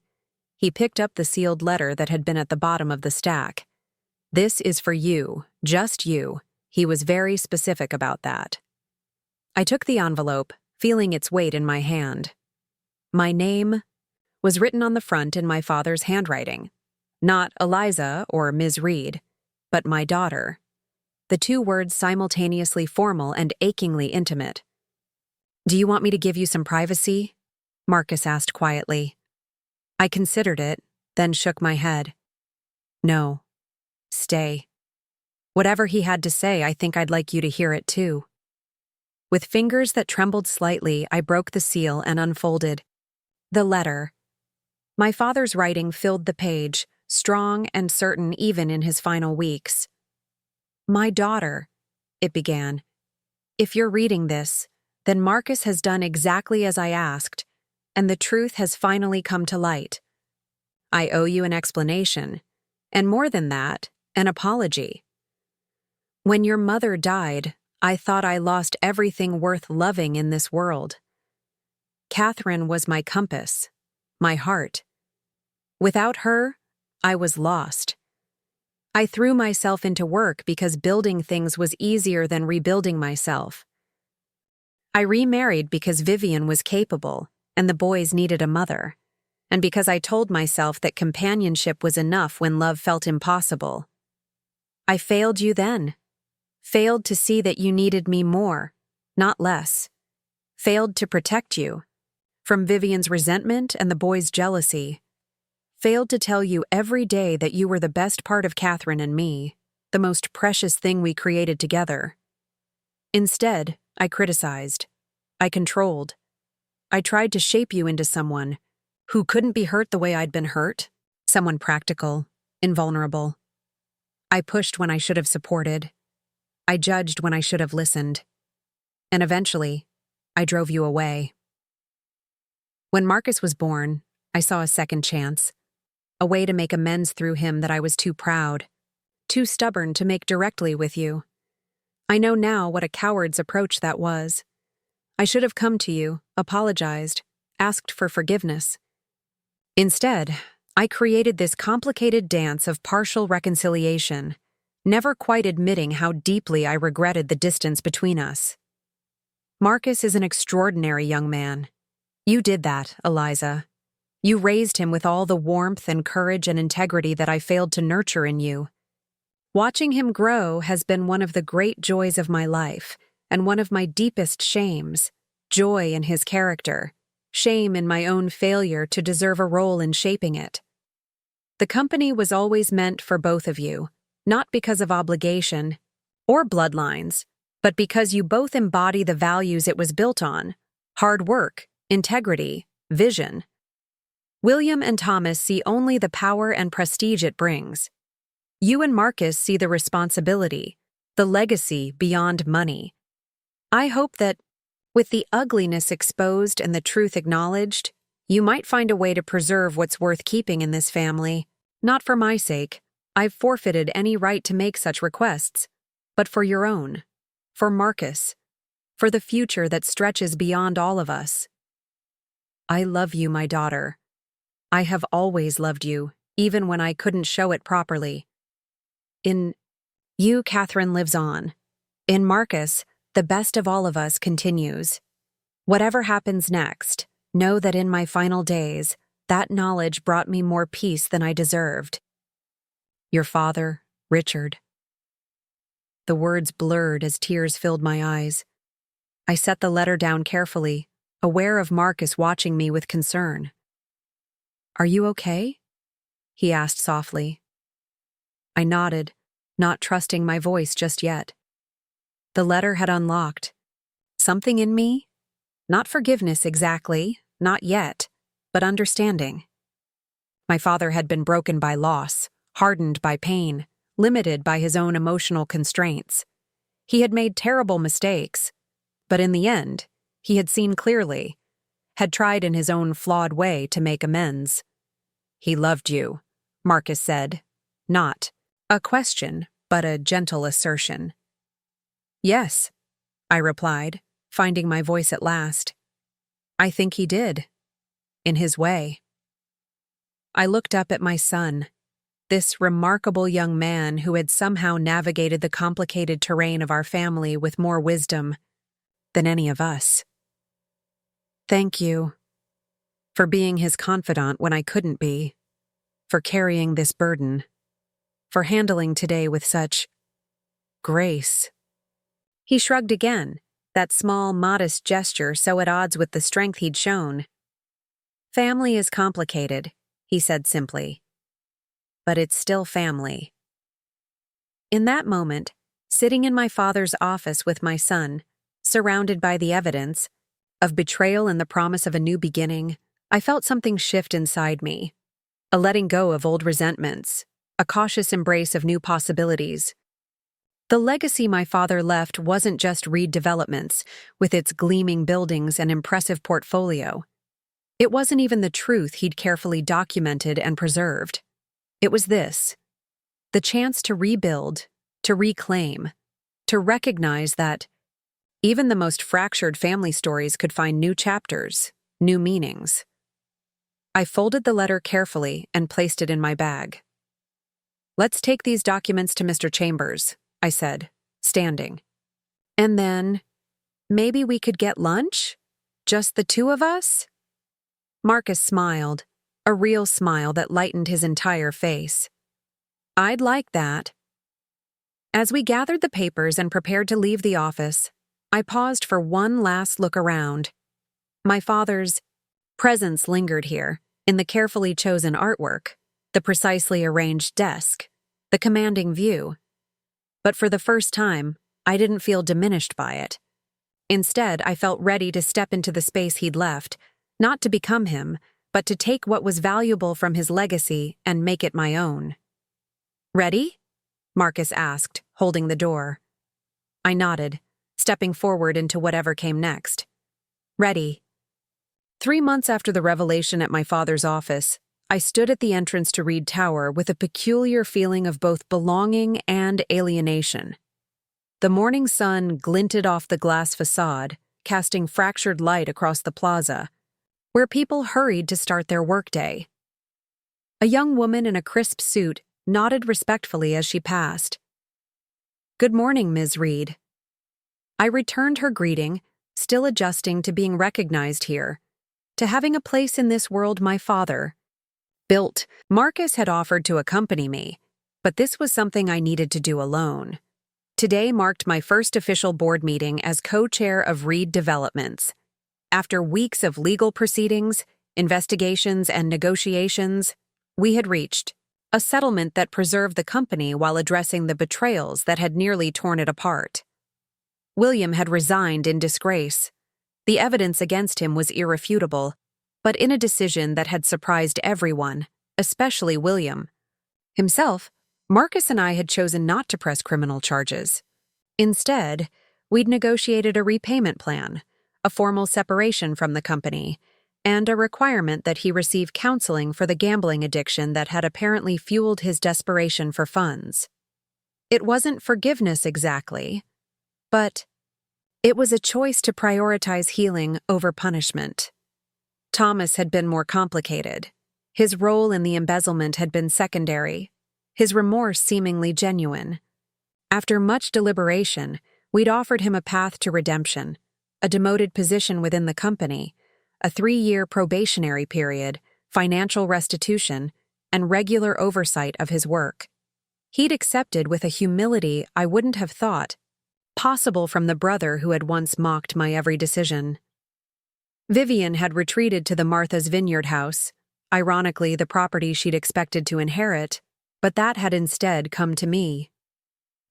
He picked up the sealed letter that had been at the bottom of the stack. "This is for you, just you." He was very specific about that. I took the envelope, feeling its weight in my hand. My name was written on the front in my father's handwriting. Not Eliza or Ms. Reid, but my daughter. The two words simultaneously formal and achingly intimate. "Do you want me to give you some privacy?" Marcus asked quietly. I considered it, then shook my head. "No. Stay. Whatever he had to say, I think I'd like you to hear it too." With fingers that trembled slightly, I broke the seal and unfolded the letter. My father's writing filled the page, strong and certain even in his final weeks. "My daughter," it began. "If you're reading this, then Marcus has done exactly as I asked, and the truth has finally come to light. I owe you an explanation, and more than that, an apology. When your mother died, I thought I lost everything worth loving in this world. Catherine was my compass, my heart. Without her, I was lost. I threw myself into work because building things was easier than rebuilding myself. I remarried because Vivian was capable and the boys needed a mother, and because I told myself that companionship was enough when love felt impossible. I failed you then. Failed to see that you needed me more, not less. Failed to protect you from Vivian's resentment and the boys' jealousy. Failed to tell you every day that you were the best part of Catherine and me, the most precious thing we created together. Instead, I criticized. I controlled. I tried to shape you into someone who couldn't be hurt the way I'd been hurt, someone practical, invulnerable. I pushed when I should have supported. I judged when I should have listened. And eventually, I drove you away. When Marcus was born, I saw a second chance, a way to make amends through him that I was too proud, too stubborn to make directly with you. I know now what a coward's approach that was. I should have come to you, apologized, asked for forgiveness. Instead, I created this complicated dance of partial reconciliation, never quite admitting how deeply I regretted the distance between us. Marcus is an extraordinary young man. You did that, Eliza. You raised him with all the warmth and courage and integrity that I failed to nurture in you. Watching him grow has been one of the great joys of my life, and one of my deepest shames. Joy in his character, shame in my own failure to deserve a role in shaping it. The company was always meant for both of you, not because of obligation or bloodlines, but because you both embody the values it was built on: hard work, integrity, vision. William and Thomas see only the power and prestige it brings. You and Marcus see the responsibility, the legacy beyond money. I hope that, with the ugliness exposed and the truth acknowledged, you might find a way to preserve what's worth keeping in this family. Not for my sake, I've forfeited any right to make such requests, but for your own, for Marcus, for the future that stretches beyond all of us. I love you, my daughter. I have always loved you, even when I couldn't show it properly. In you, Catherine lives on. In Marcus, the best of all of us continues. Whatever happens next, know that in my final days, that knowledge brought me more peace than I deserved. Your father, Richard. The words blurred as tears filled my eyes. I set the letter down carefully, aware of Marcus watching me with concern. Are you okay? He asked softly. I nodded, not trusting my voice just yet. The letter had unlocked. Something in me? Not forgiveness exactly, not yet, but understanding. My father had been broken by loss, hardened by pain, limited by his own emotional constraints. He had made terrible mistakes, but in the end, he had seen clearly, had tried in his own flawed way to make amends. He loved you, Marcus said. Not a question, but a gentle assertion. "Yes," I replied, finding my voice at last. "I think he did. In his way." I looked up at my son, this remarkable young man who had somehow navigated the complicated terrain of our family with more wisdom than any of us. "Thank you for being his confidant when I couldn't be, for carrying this burden, for handling today with such grace." He shrugged again, that small, modest gesture so at odds with the strength he'd shown. "Family is complicated," he said simply. "But it's still family." In that moment, sitting in my father's office with my son, surrounded by the evidence of betrayal and the promise of a new beginning, I felt something shift inside me. A letting go of old resentments, a cautious embrace of new possibilities. The legacy my father left wasn't just Reid Developments, with its gleaming buildings and impressive portfolio. It wasn't even the truth he'd carefully documented and preserved. It was this: the chance to rebuild, to reclaim, to recognize that even the most fractured family stories could find new chapters, new meanings. I folded the letter carefully and placed it in my bag. "Let's take these documents to Mr. Chambers," I said, standing. "And then, maybe we could get lunch? Just the two of us?" Marcus smiled, a real smile that lightened his entire face. "I'd like that." As we gathered the papers and prepared to leave the office, I paused for one last look around. My father's presence lingered here, in the carefully chosen artwork, the precisely arranged desk, the commanding view. But for the first time, I didn't feel diminished by it. Instead, I felt ready to step into the space he'd left, not to become him, but to take what was valuable from his legacy and make it my own. "Ready?" Marcus asked, holding the door. I nodded, stepping forward into whatever came next. "Ready." 3 months after the revelation at my father's office, I stood at the entrance to Reid Tower with a peculiar feeling of both belonging and alienation. The morning sun glinted off the glass facade, casting fractured light across the plaza, where people hurried to start their workday. A young woman in a crisp suit nodded respectfully as she passed. "Good morning, Ms. Reid." I returned her greeting, still adjusting to being recognized here, to having a place in this world my father built. Marcus had offered to accompany me, but this was something I needed to do alone. Today marked my first official board meeting as co-chair of Reid Developments. After weeks of legal proceedings, investigations, and negotiations, we had reached a settlement that preserved the company while addressing the betrayals that had nearly torn it apart. William had resigned in disgrace. The evidence against him was irrefutable, but in a decision that had surprised everyone, especially William. Himself, Marcus and I had chosen not to press criminal charges. Instead, we'd negotiated a repayment plan, a formal separation from the company, and a requirement that he receive counseling for the gambling addiction that had apparently fueled his desperation for funds. It wasn't forgiveness exactly, but it was a choice to prioritize healing over punishment. Thomas had been more complicated. His role in the embezzlement had been secondary, his remorse seemingly genuine. After much deliberation, we'd offered him a path to redemption, a demoted position within the company, a 3-year probationary period, financial restitution, and regular oversight of his work. He'd accepted with a humility I wouldn't have thought possible from the brother who had once mocked my every decision. Vivian had retreated to the Martha's Vineyard house, ironically the property she'd expected to inherit, but that had instead come to me.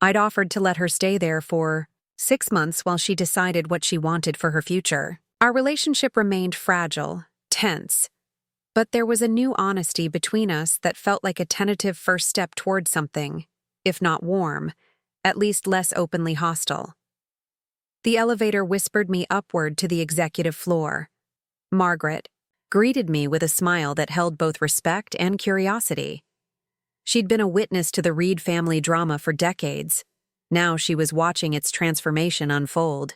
I'd offered to let her stay there for 6 months while she decided what she wanted for her future. Our relationship remained fragile, tense, but there was a new honesty between us that felt like a tentative first step toward something, if not warm, at least less openly hostile. The elevator whispered me upward to the executive floor. Margaret greeted me with a smile that held both respect and curiosity. She'd been a witness to the Reid family drama for decades. Now she was watching its transformation unfold.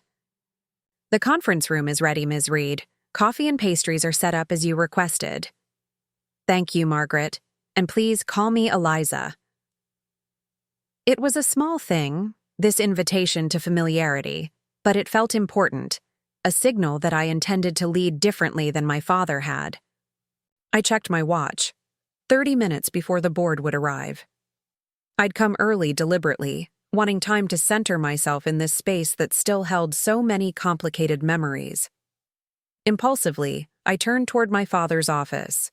"The conference room is ready, Ms. Reid. Coffee and pastries are set up as you requested." "Thank you, Margaret. And please call me Eliza." It was a small thing, this invitation to familiarity, but it felt important, a signal that I intended to lead differently than my father had. I checked my watch. 30 minutes before the board would arrive. I'd come early deliberately, wanting time to center myself in this space that still held so many complicated memories. Impulsively, I turned toward my father's office.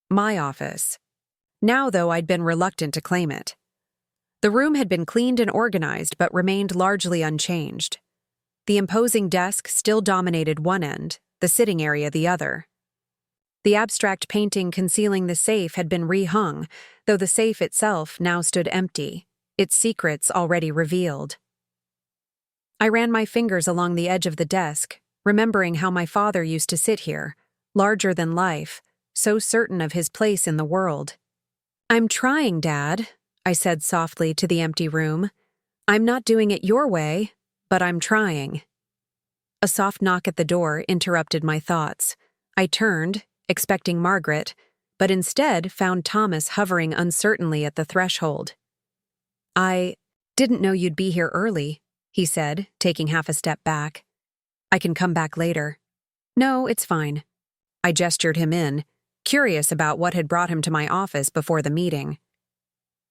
My office. Now, though, I'd been reluctant to claim it. The room had been cleaned and organized but remained largely unchanged. The imposing desk still dominated one end, the sitting area the other. The abstract painting concealing the safe had been rehung, though the safe itself now stood empty, its secrets already revealed. I ran my fingers along the edge of the desk, remembering how my father used to sit here, larger than life, so certain of his place in the world. "I'm trying, Dad," I said softly to the empty room. "I'm not doing it your way, but I'm trying." A soft knock at the door interrupted my thoughts. I turned, expecting Margaret, but instead found Thomas hovering uncertainly at the threshold. "I didn't know you'd be here early," he said, taking half a step back. "I can come back later." "No, it's fine." I gestured him in, curious about what had brought him to my office before the meeting.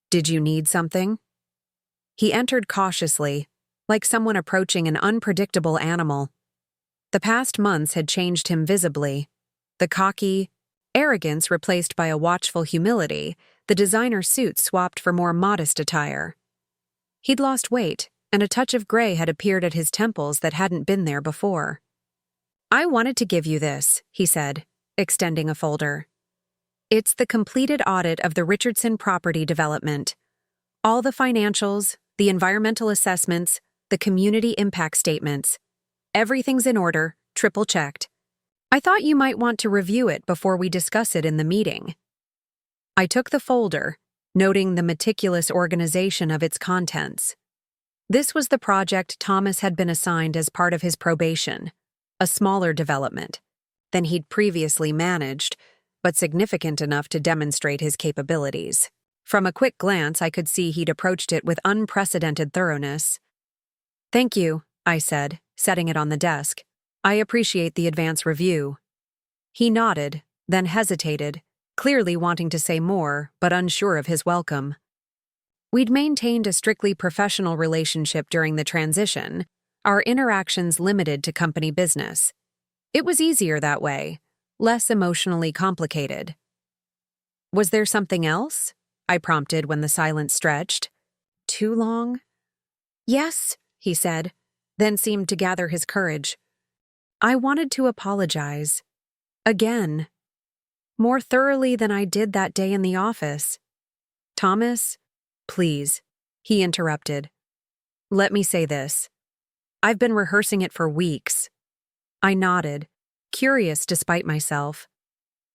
"Did you need something?" He entered cautiously, like someone approaching an unpredictable animal. The past months had changed him visibly. The cocky arrogance replaced by a watchful humility, the designer suit swapped for more modest attire. He'd lost weight, and a touch of gray had appeared at his temples that hadn't been there before. "I wanted to give you this," he said, extending a folder. "It's the completed audit of the Richardson property development. All the financials, the environmental assessments, the community impact statements. Everything's in order, triple-checked. I thought you might want to review it before we discuss it in the meeting." I took the folder, noting the meticulous organization of its contents. This was the project Thomas had been assigned as part of his probation, a smaller development than he'd previously managed, but significant enough to demonstrate his capabilities. From a quick glance, I could see he'd approached it with unprecedented thoroughness. "Thank you," I said, setting it on the desk. "I appreciate the advance review." He nodded, then hesitated, clearly wanting to say more, but unsure of his welcome. We'd maintained a strictly professional relationship during the transition, our interactions limited to company business. It was easier that way, less emotionally complicated. "Was there something else?" I prompted when the silence stretched. "Too long?" "Yes," he said, then seemed to gather his courage. "I wanted to apologize. Again. More thoroughly than I did that day in the office." "Thomas, please," he interrupted. "Let me say this. I've been rehearsing it for weeks." I nodded, curious despite myself.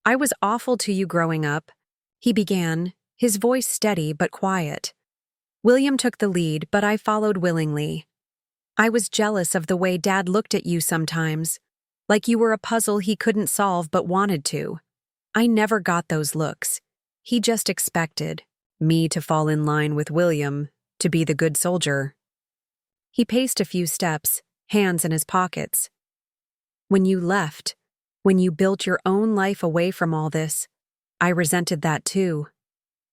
"I was awful to you growing up," he began, his voice steady but quiet. "William took the lead, but I followed willingly. I was jealous of the way Dad looked at you sometimes, like you were a puzzle he couldn't solve but wanted to. I never got those looks. He just expected me to fall in line with William, to be the good soldier." He paced a few steps, hands in his pockets. "When you left, when you built your own life away from all this, I resented that too.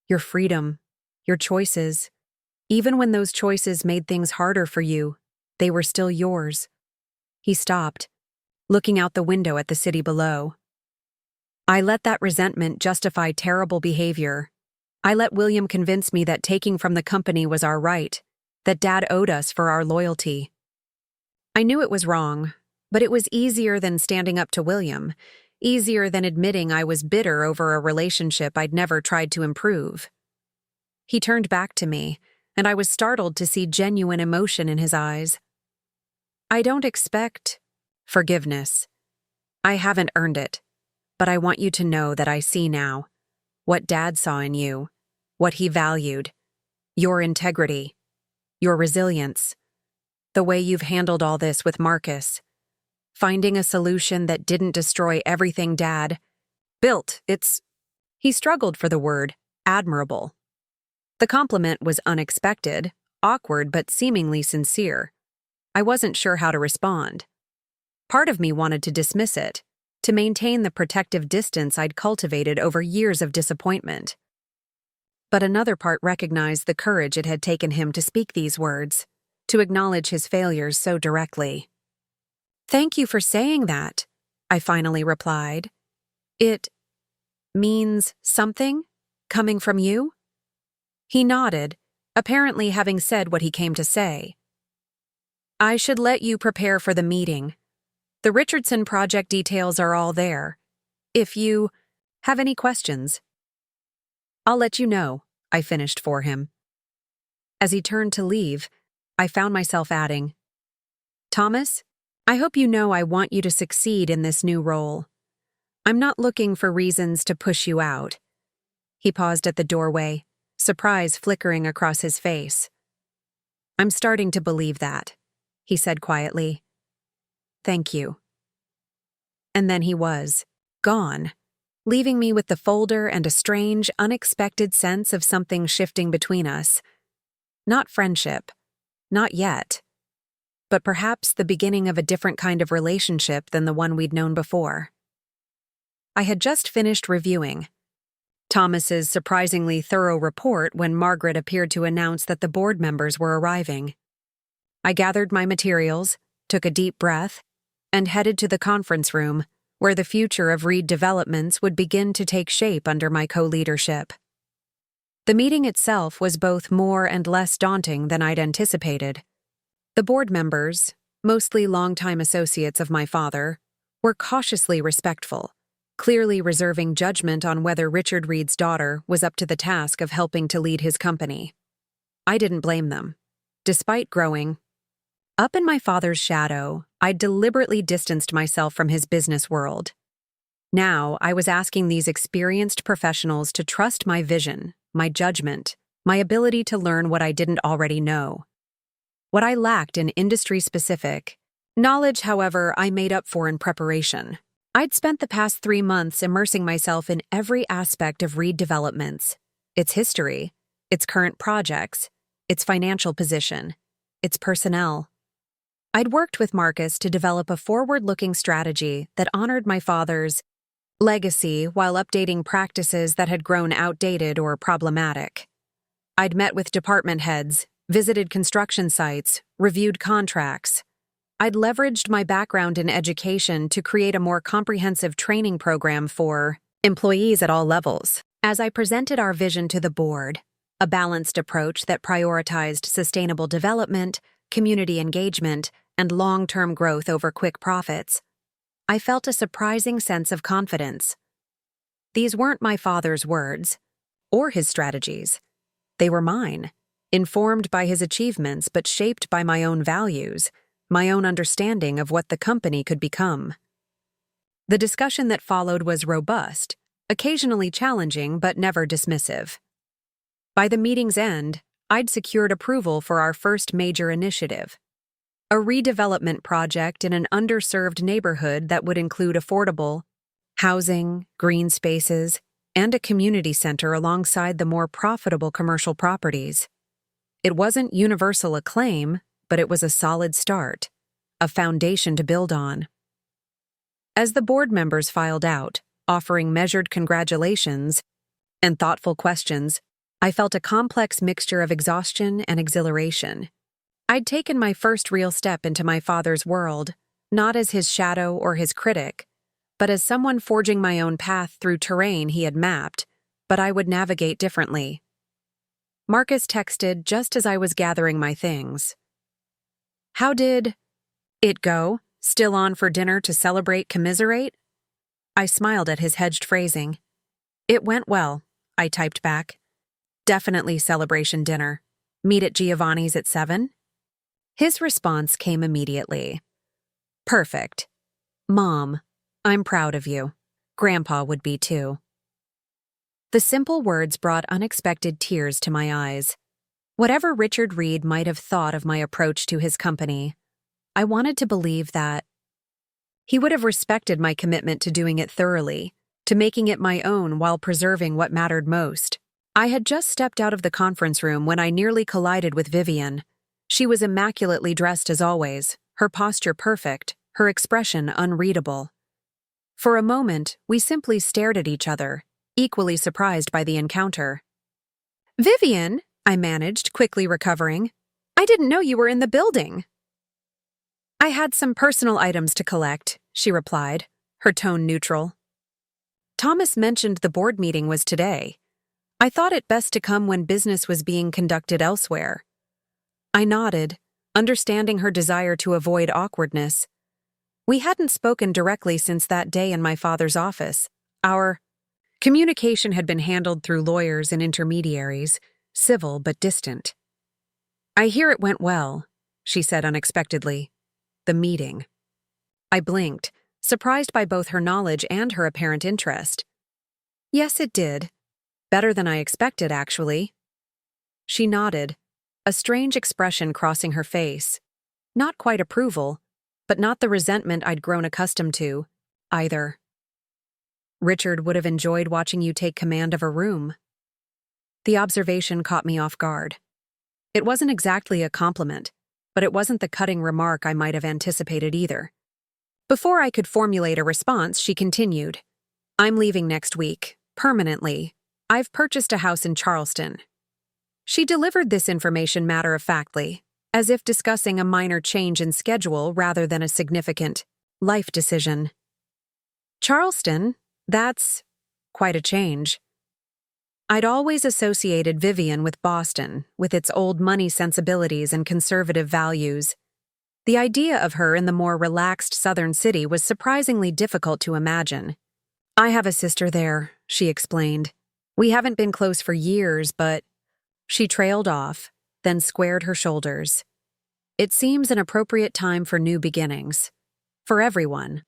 Your freedom, your choices. Even when those choices made things harder for you, they were still yours." He stopped, looking out the window at the city below. "I let that resentment justify terrible behavior. I let William convince me that taking from the company was our right, that Dad owed us for our loyalty. I knew it was wrong, but it was easier than standing up to William, easier than admitting I was bitter over a relationship I'd never tried to improve." He turned back to me, and I was startled to see genuine emotion in his eyes. "I don't expect forgiveness. I haven't earned it, but I want you to know that I see now what Dad saw in you, what he valued, your integrity, your resilience, the way you've handled all this with Marcus, finding a solution that didn't destroy everything Dad built. He struggled for the word admirable. The compliment was unexpected, awkward, but seemingly sincere. I wasn't sure how to respond. Part of me wanted to dismiss it, to maintain the protective distance I'd cultivated over years of disappointment. But another part recognized the courage it had taken him to speak these words, to acknowledge his failures so directly. "Thank you for saying that," I finally replied. "It means something, coming from you?" He nodded, apparently having said what he came to say. "I should let you prepare for the meeting. The Richardson project details are all there. If you have any questions, I'll let you know," I finished for him. As he turned to leave, I found myself adding, "Thomas, I hope you know I want you to succeed in this new role. I'm not looking for reasons to push you out." He paused at the doorway, surprise flickering across his face. "I'm starting to believe that," he said quietly. "Thank you." And then he was gone, leaving me with the folder and a strange, unexpected sense of something shifting between us. Not friendship, not yet, but perhaps the beginning of a different kind of relationship than the one we'd known before. I had just finished reviewing Thomas's surprisingly thorough report when Margaret appeared to announce that the board members were arriving. I gathered my materials, took a deep breath, and headed to the conference room, where the future of Reid developments would begin to take shape under my co-leadership. The meeting itself was both more and less daunting than I'd anticipated. The board members, mostly longtime associates of my father, were cautiously respectful, clearly reserving judgment on whether Richard Reid's daughter was up to the task of helping to lead his company. I didn't blame them. Despite growing up in my father's shadow, I deliberately distanced myself from his business world. Now, I was asking these experienced professionals to trust my vision, my judgment, my ability to learn what I didn't already know. What I lacked in industry-specific knowledge, however, I made up for in preparation. I'd spent the past 3 months immersing myself in every aspect of Reid developments, its history, its current projects, its financial position, its personnel. I'd worked with Marcus to develop a forward-looking strategy that honored my father's legacy while updating practices that had grown outdated or problematic. I'd met with department heads, visited construction sites, reviewed contracts. I'd leveraged my background in education to create a more comprehensive training program for employees at all levels. As I presented our vision to the board, a balanced approach that prioritized sustainable development, community engagement, and long-term growth over quick profits, I felt a surprising sense of confidence. These weren't my father's words, or his strategies. They were mine, informed by his achievements but shaped by my own values, my own understanding of what the company could become. The discussion that followed was robust, occasionally challenging but never dismissive. By the meeting's end, I'd secured approval for our first major initiative, a redevelopment project in an underserved neighborhood that would include affordable housing, green spaces, and a community center alongside the more profitable commercial properties. It wasn't universal acclaim, but it was a solid start, a foundation to build on. As the board members filed out, offering measured congratulations and thoughtful questions, I felt a complex mixture of exhaustion and exhilaration. I'd taken my first real step into my father's world, not as his shadow or his critic, but as someone forging my own path through terrain he had mapped, but I would navigate differently. Marcus texted just as I was gathering my things. "How did it go? Still on for dinner to celebrate, commiserate?" I smiled at his hedged phrasing. "It went well," I typed back. "Definitely celebration dinner. Meet at Giovanni's at 7? His response came immediately. "Perfect. Mom, I'm proud of you. Grandpa would be too." The simple words brought unexpected tears to my eyes. Whatever Richard Reid might have thought of my approach to his company, I wanted to believe that he would have respected my commitment to doing it thoroughly, to making it my own while preserving what mattered most. I had just stepped out of the conference room when I nearly collided with Vivian. She was immaculately dressed as always, her posture perfect, her expression unreadable. For a moment, we simply stared at each other, equally surprised by the encounter. "Vivian," I managed, quickly recovering. "I didn't know you were in the building." "I had some personal items to collect," she replied, her tone neutral. "Thomas mentioned the board meeting was today. I thought it best to come when business was being conducted elsewhere." I nodded, understanding her desire to avoid awkwardness. We hadn't spoken directly since that day in my father's office. Our communication had been handled through lawyers and intermediaries, civil but distant. "I hear it went well," she said unexpectedly. "The meeting." I blinked, surprised by both her knowledge and her apparent interest. "Yes, it did. Better than I expected, actually." She nodded, a strange expression crossing her face. Not quite approval, but not the resentment I'd grown accustomed to, either. "Richard would have enjoyed watching you take command of a room." The observation caught me off guard. It wasn't exactly a compliment, but it wasn't the cutting remark I might have anticipated either. Before I could formulate a response, she continued, "I'm leaving next week, permanently. I've purchased a house in Charleston." She delivered this information matter-of-factly, as if discussing a minor change in schedule rather than a significant life decision. "Charleston? That's quite a change." I'd always associated Vivian with Boston, with its old money sensibilities and conservative values. The idea of her in the more relaxed southern city was surprisingly difficult to imagine. "I have a sister there," she explained. "We haven't been close for years, but—" She trailed off, then squared her shoulders. "It seems an appropriate time for new beginnings. For everyone."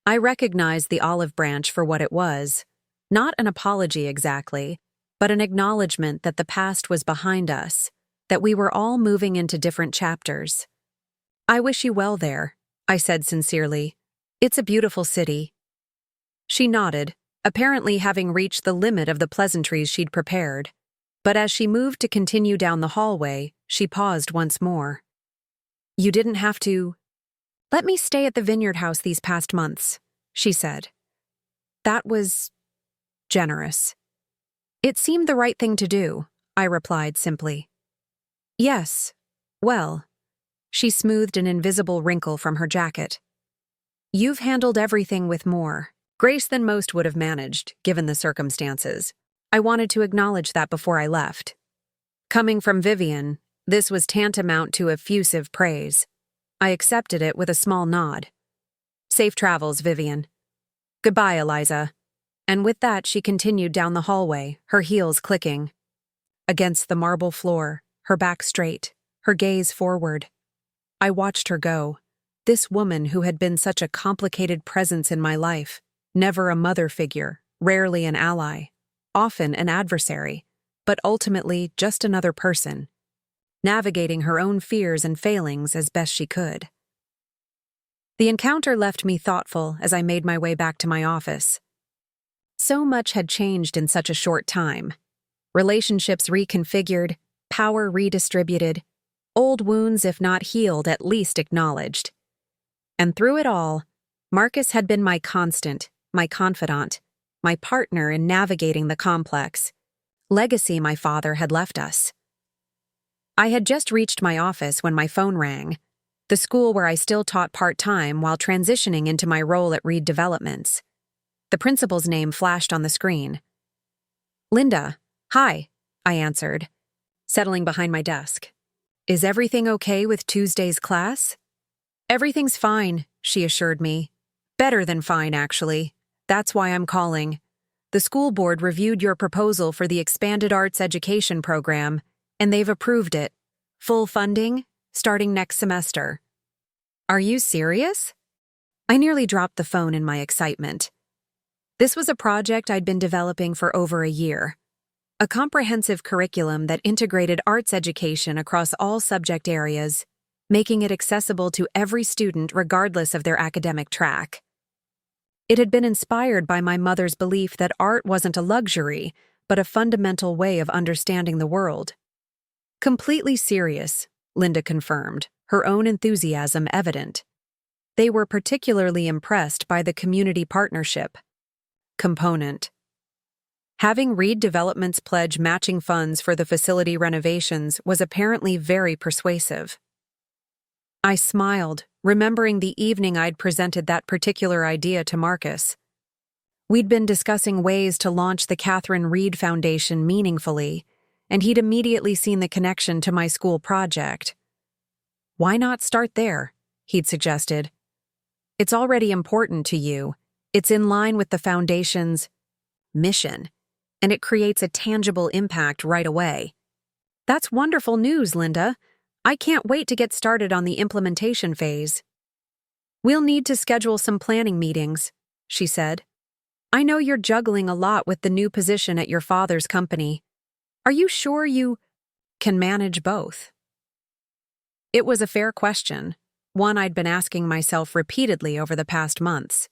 I recognized the olive branch for what it was. Not an apology exactly, but an acknowledgement that the past was behind us, that we were all moving into different chapters. "I wish you well there," I said sincerely. "It's a beautiful city." She nodded, apparently having reached the limit of the pleasantries she'd prepared. But as she moved to continue down the hallway, she paused once more. "You didn't have to let me stay at the Vineyard House these past months," she said. "That was generous." "It seemed the right thing to do," I replied simply. "Yes, well," she smoothed an invisible wrinkle from her jacket. "You've handled everything with more grace than most would have managed, given the circumstances. I wanted to acknowledge that before I left." Coming from Vivian, this was tantamount to effusive praise. I accepted it with a small nod. "Safe travels, Vivian." "Goodbye, Eliza." And with that, she continued down the hallway, her heels clicking. Against the marble floor, her back straight, her gaze forward. I watched her go. This woman who had been such a complicated presence in my life, never a mother figure, rarely an ally, often an adversary, but ultimately just another person, navigating her own fears and failings as best she could. The encounter left me thoughtful as I made my way back to my office. So much had changed in such a short time. Relationships reconfigured, power redistributed, old wounds, if not healed, at least acknowledged. And through it all, Marcus had been my constant, my confidant, my partner in navigating the complex legacy my father had left us. I had just reached my office when my phone rang, the school where I still taught part-time while transitioning into my role at Reid Developments. The principal's name flashed on the screen. "Linda, hi," I answered, settling behind my desk. "Is everything okay with Tuesday's class?" "Everything's fine," she assured me. "Better than fine, actually. That's why I'm calling. The school board reviewed your proposal for the expanded arts education program, and they've approved it. Full funding, starting next semester." "Are you serious?" I nearly dropped the phone in my excitement. This was a project I'd been developing for over a year. A comprehensive curriculum that integrated arts education across all subject areas, making it accessible to every student regardless of their academic track. It had been inspired by my mother's belief that art wasn't a luxury, but a fundamental way of understanding the world. Completely serious, Linda confirmed, her own enthusiasm evident. They were particularly impressed by the community partnership component. Having Reid Development's pledge matching funds for the facility renovations was apparently very persuasive. I smiled, remembering the evening I'd presented that particular idea to Marcus. We'd been discussing ways to launch the Catherine Reid Foundation meaningfully, and he'd immediately seen the connection to my school project. Why not start there? He'd suggested. It's already important to you. It's in line with the foundation's mission, and it creates a tangible impact right away. That's wonderful news, Linda. I can't wait to get started on the implementation phase. We'll need to schedule some planning meetings, she said. I know you're juggling a lot with the new position at your father's company. Are you sure you can manage both? It was a fair question, one I'd been asking myself repeatedly over the past months.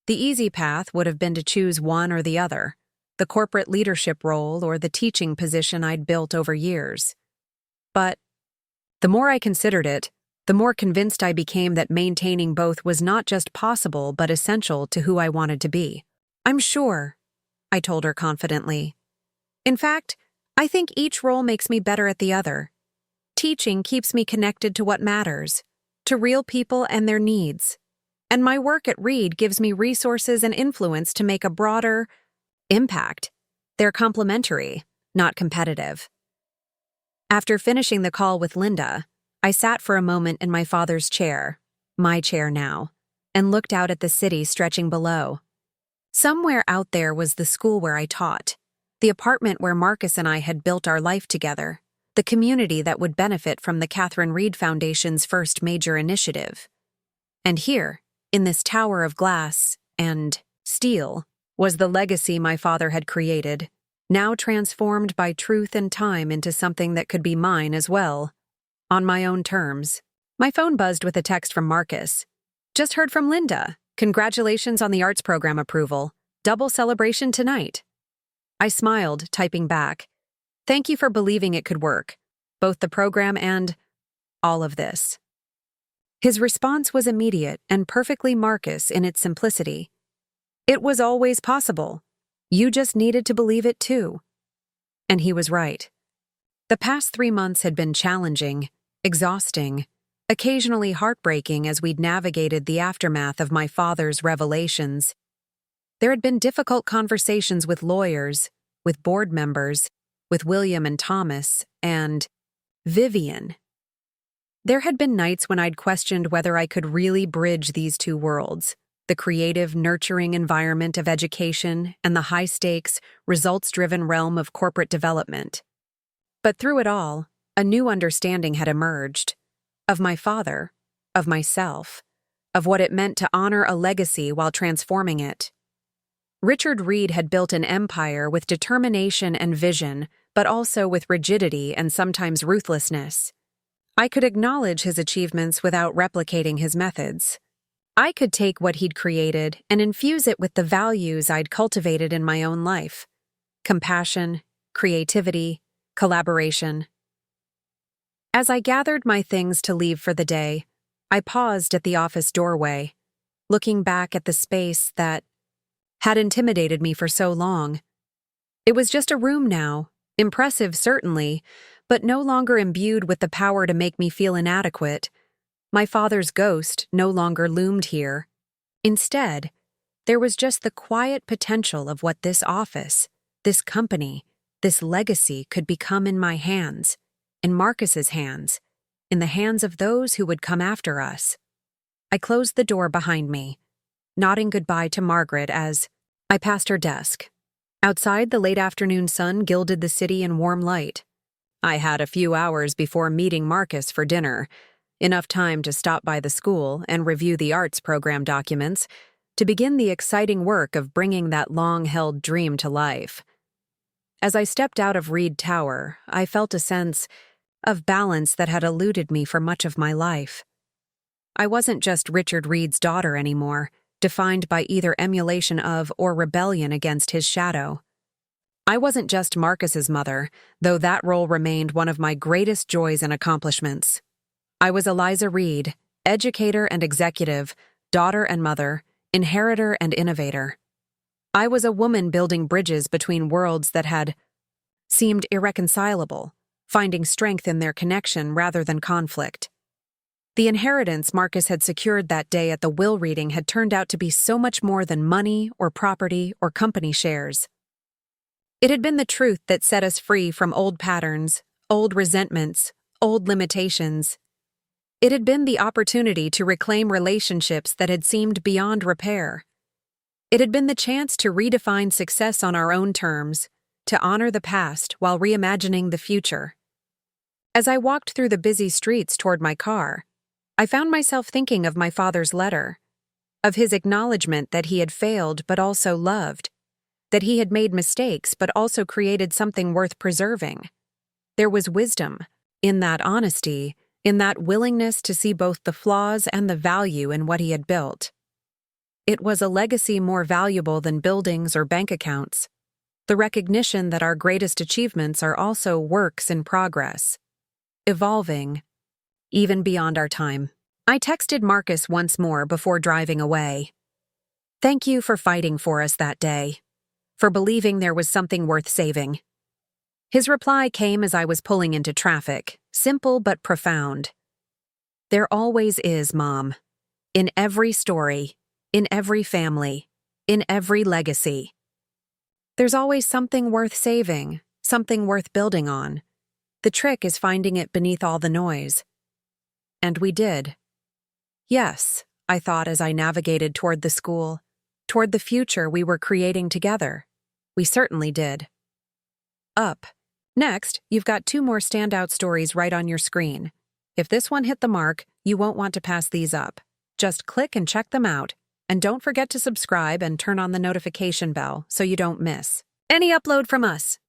The easy path would have been to choose one or the other, the corporate leadership role or the teaching position I'd built over years. But the more I considered it, the more convinced I became that maintaining both was not just possible but essential to who I wanted to be. I'm sure, I told her confidently. In fact, I think each role makes me better at the other. Teaching keeps me connected to what matters, to real people and their needs. And my work at Reid gives me resources and influence to make a broader impact. They're complementary, not competitive. After finishing the call with Linda, I sat for a moment in my father's chair, my chair now, and looked out at the city stretching below. Somewhere out there was the school where I taught, the apartment where Marcus and I had built our life together, the community that would benefit from the Catherine Reid Foundation's first major initiative. And here, in this tower of glass and steel, was the legacy my father had created, now transformed by truth and time into something that could be mine as well, on my own terms. My phone buzzed with a text from Marcus. Just heard from Linda. Congratulations on the arts program approval. Double celebration tonight. I smiled, typing back. Thank you for believing it could work, both the program and all of this. His response was immediate and perfectly Marcus in its simplicity. It was always possible. You just needed to believe it too. And he was right. The past 3 months had been challenging, exhausting, occasionally heartbreaking as we'd navigated the aftermath of my father's revelations. There had been difficult conversations with lawyers, with board members, with William and Thomas, and Vivian. There had been nights when I'd questioned whether I could really bridge these two worlds, the creative, nurturing environment of education and the high-stakes, results-driven realm of corporate development. But through it all, a new understanding had emerged, of my father, of myself, of what it meant to honor a legacy while transforming it. Richard Reid had built an empire with determination and vision, but also with rigidity and sometimes ruthlessness. I could acknowledge his achievements without replicating his methods. I could take what he'd created and infuse it with the values I'd cultivated in my own life: compassion, creativity, collaboration. As I gathered my things to leave for the day, I paused at the office doorway, looking back at the space that had intimidated me for so long. It was just a room now, impressive certainly, but no longer imbued with the power to make me feel inadequate. My father's ghost no longer loomed here. Instead, there was just the quiet potential of what this office, this company, this legacy could become in my hands, in Marcus's hands, in the hands of those who would come after us. I closed the door behind me, nodding goodbye to Margaret as I passed her desk. Outside, the late afternoon sun gilded the city in warm light. I had a few hours before meeting Marcus for dinner, enough time to stop by the school and review the arts program documents, to begin the exciting work of bringing that long-held dream to life. As I stepped out of Reid Tower, I felt a sense of balance that had eluded me for much of my life. I wasn't just Richard Reid's daughter anymore, defined by either emulation of or rebellion against his shadow. I wasn't just Marcus's mother, though that role remained one of my greatest joys and accomplishments. I was Eliza Reid, educator and executive, daughter and mother, inheritor and innovator. I was a woman building bridges between worlds that had seemed irreconcilable, finding strength in their connection rather than conflict. The inheritance Marcus had secured that day at the will reading had turned out to be so much more than money or property or company shares. It had been the truth that set us free from old patterns, old resentments, old limitations. It had been the opportunity to reclaim relationships that had seemed beyond repair. It had been the chance to redefine success on our own terms, to honor the past while reimagining the future. As I walked through the busy streets toward my car, I found myself thinking of my father's letter, of his acknowledgement that he had failed but also loved, that he had made mistakes but also created something worth preserving. There was wisdom in that honesty, in that willingness to see both the flaws and the value in what he had built. It was a legacy more valuable than buildings or bank accounts, the recognition that our greatest achievements are also works in progress, evolving, even beyond our time. I texted Marcus once more before driving away. Thank you for fighting for us that day, for believing there was something worth saving. His reply came as I was pulling into traffic, simple but profound. There always is, Mom. In every story, in every family, in every legacy. There's always something worth saving, something worth building on. The trick is finding it beneath all the noise. And we did. Yes, I thought as I navigated toward the school, toward the future we were creating together. We certainly did. Up. Next, you've got 2 more standout stories right on your screen. If this one hit the mark, you won't want to pass these up. Just click and check them out. And don't forget to subscribe and turn on the notification bell so you don't miss any upload from us.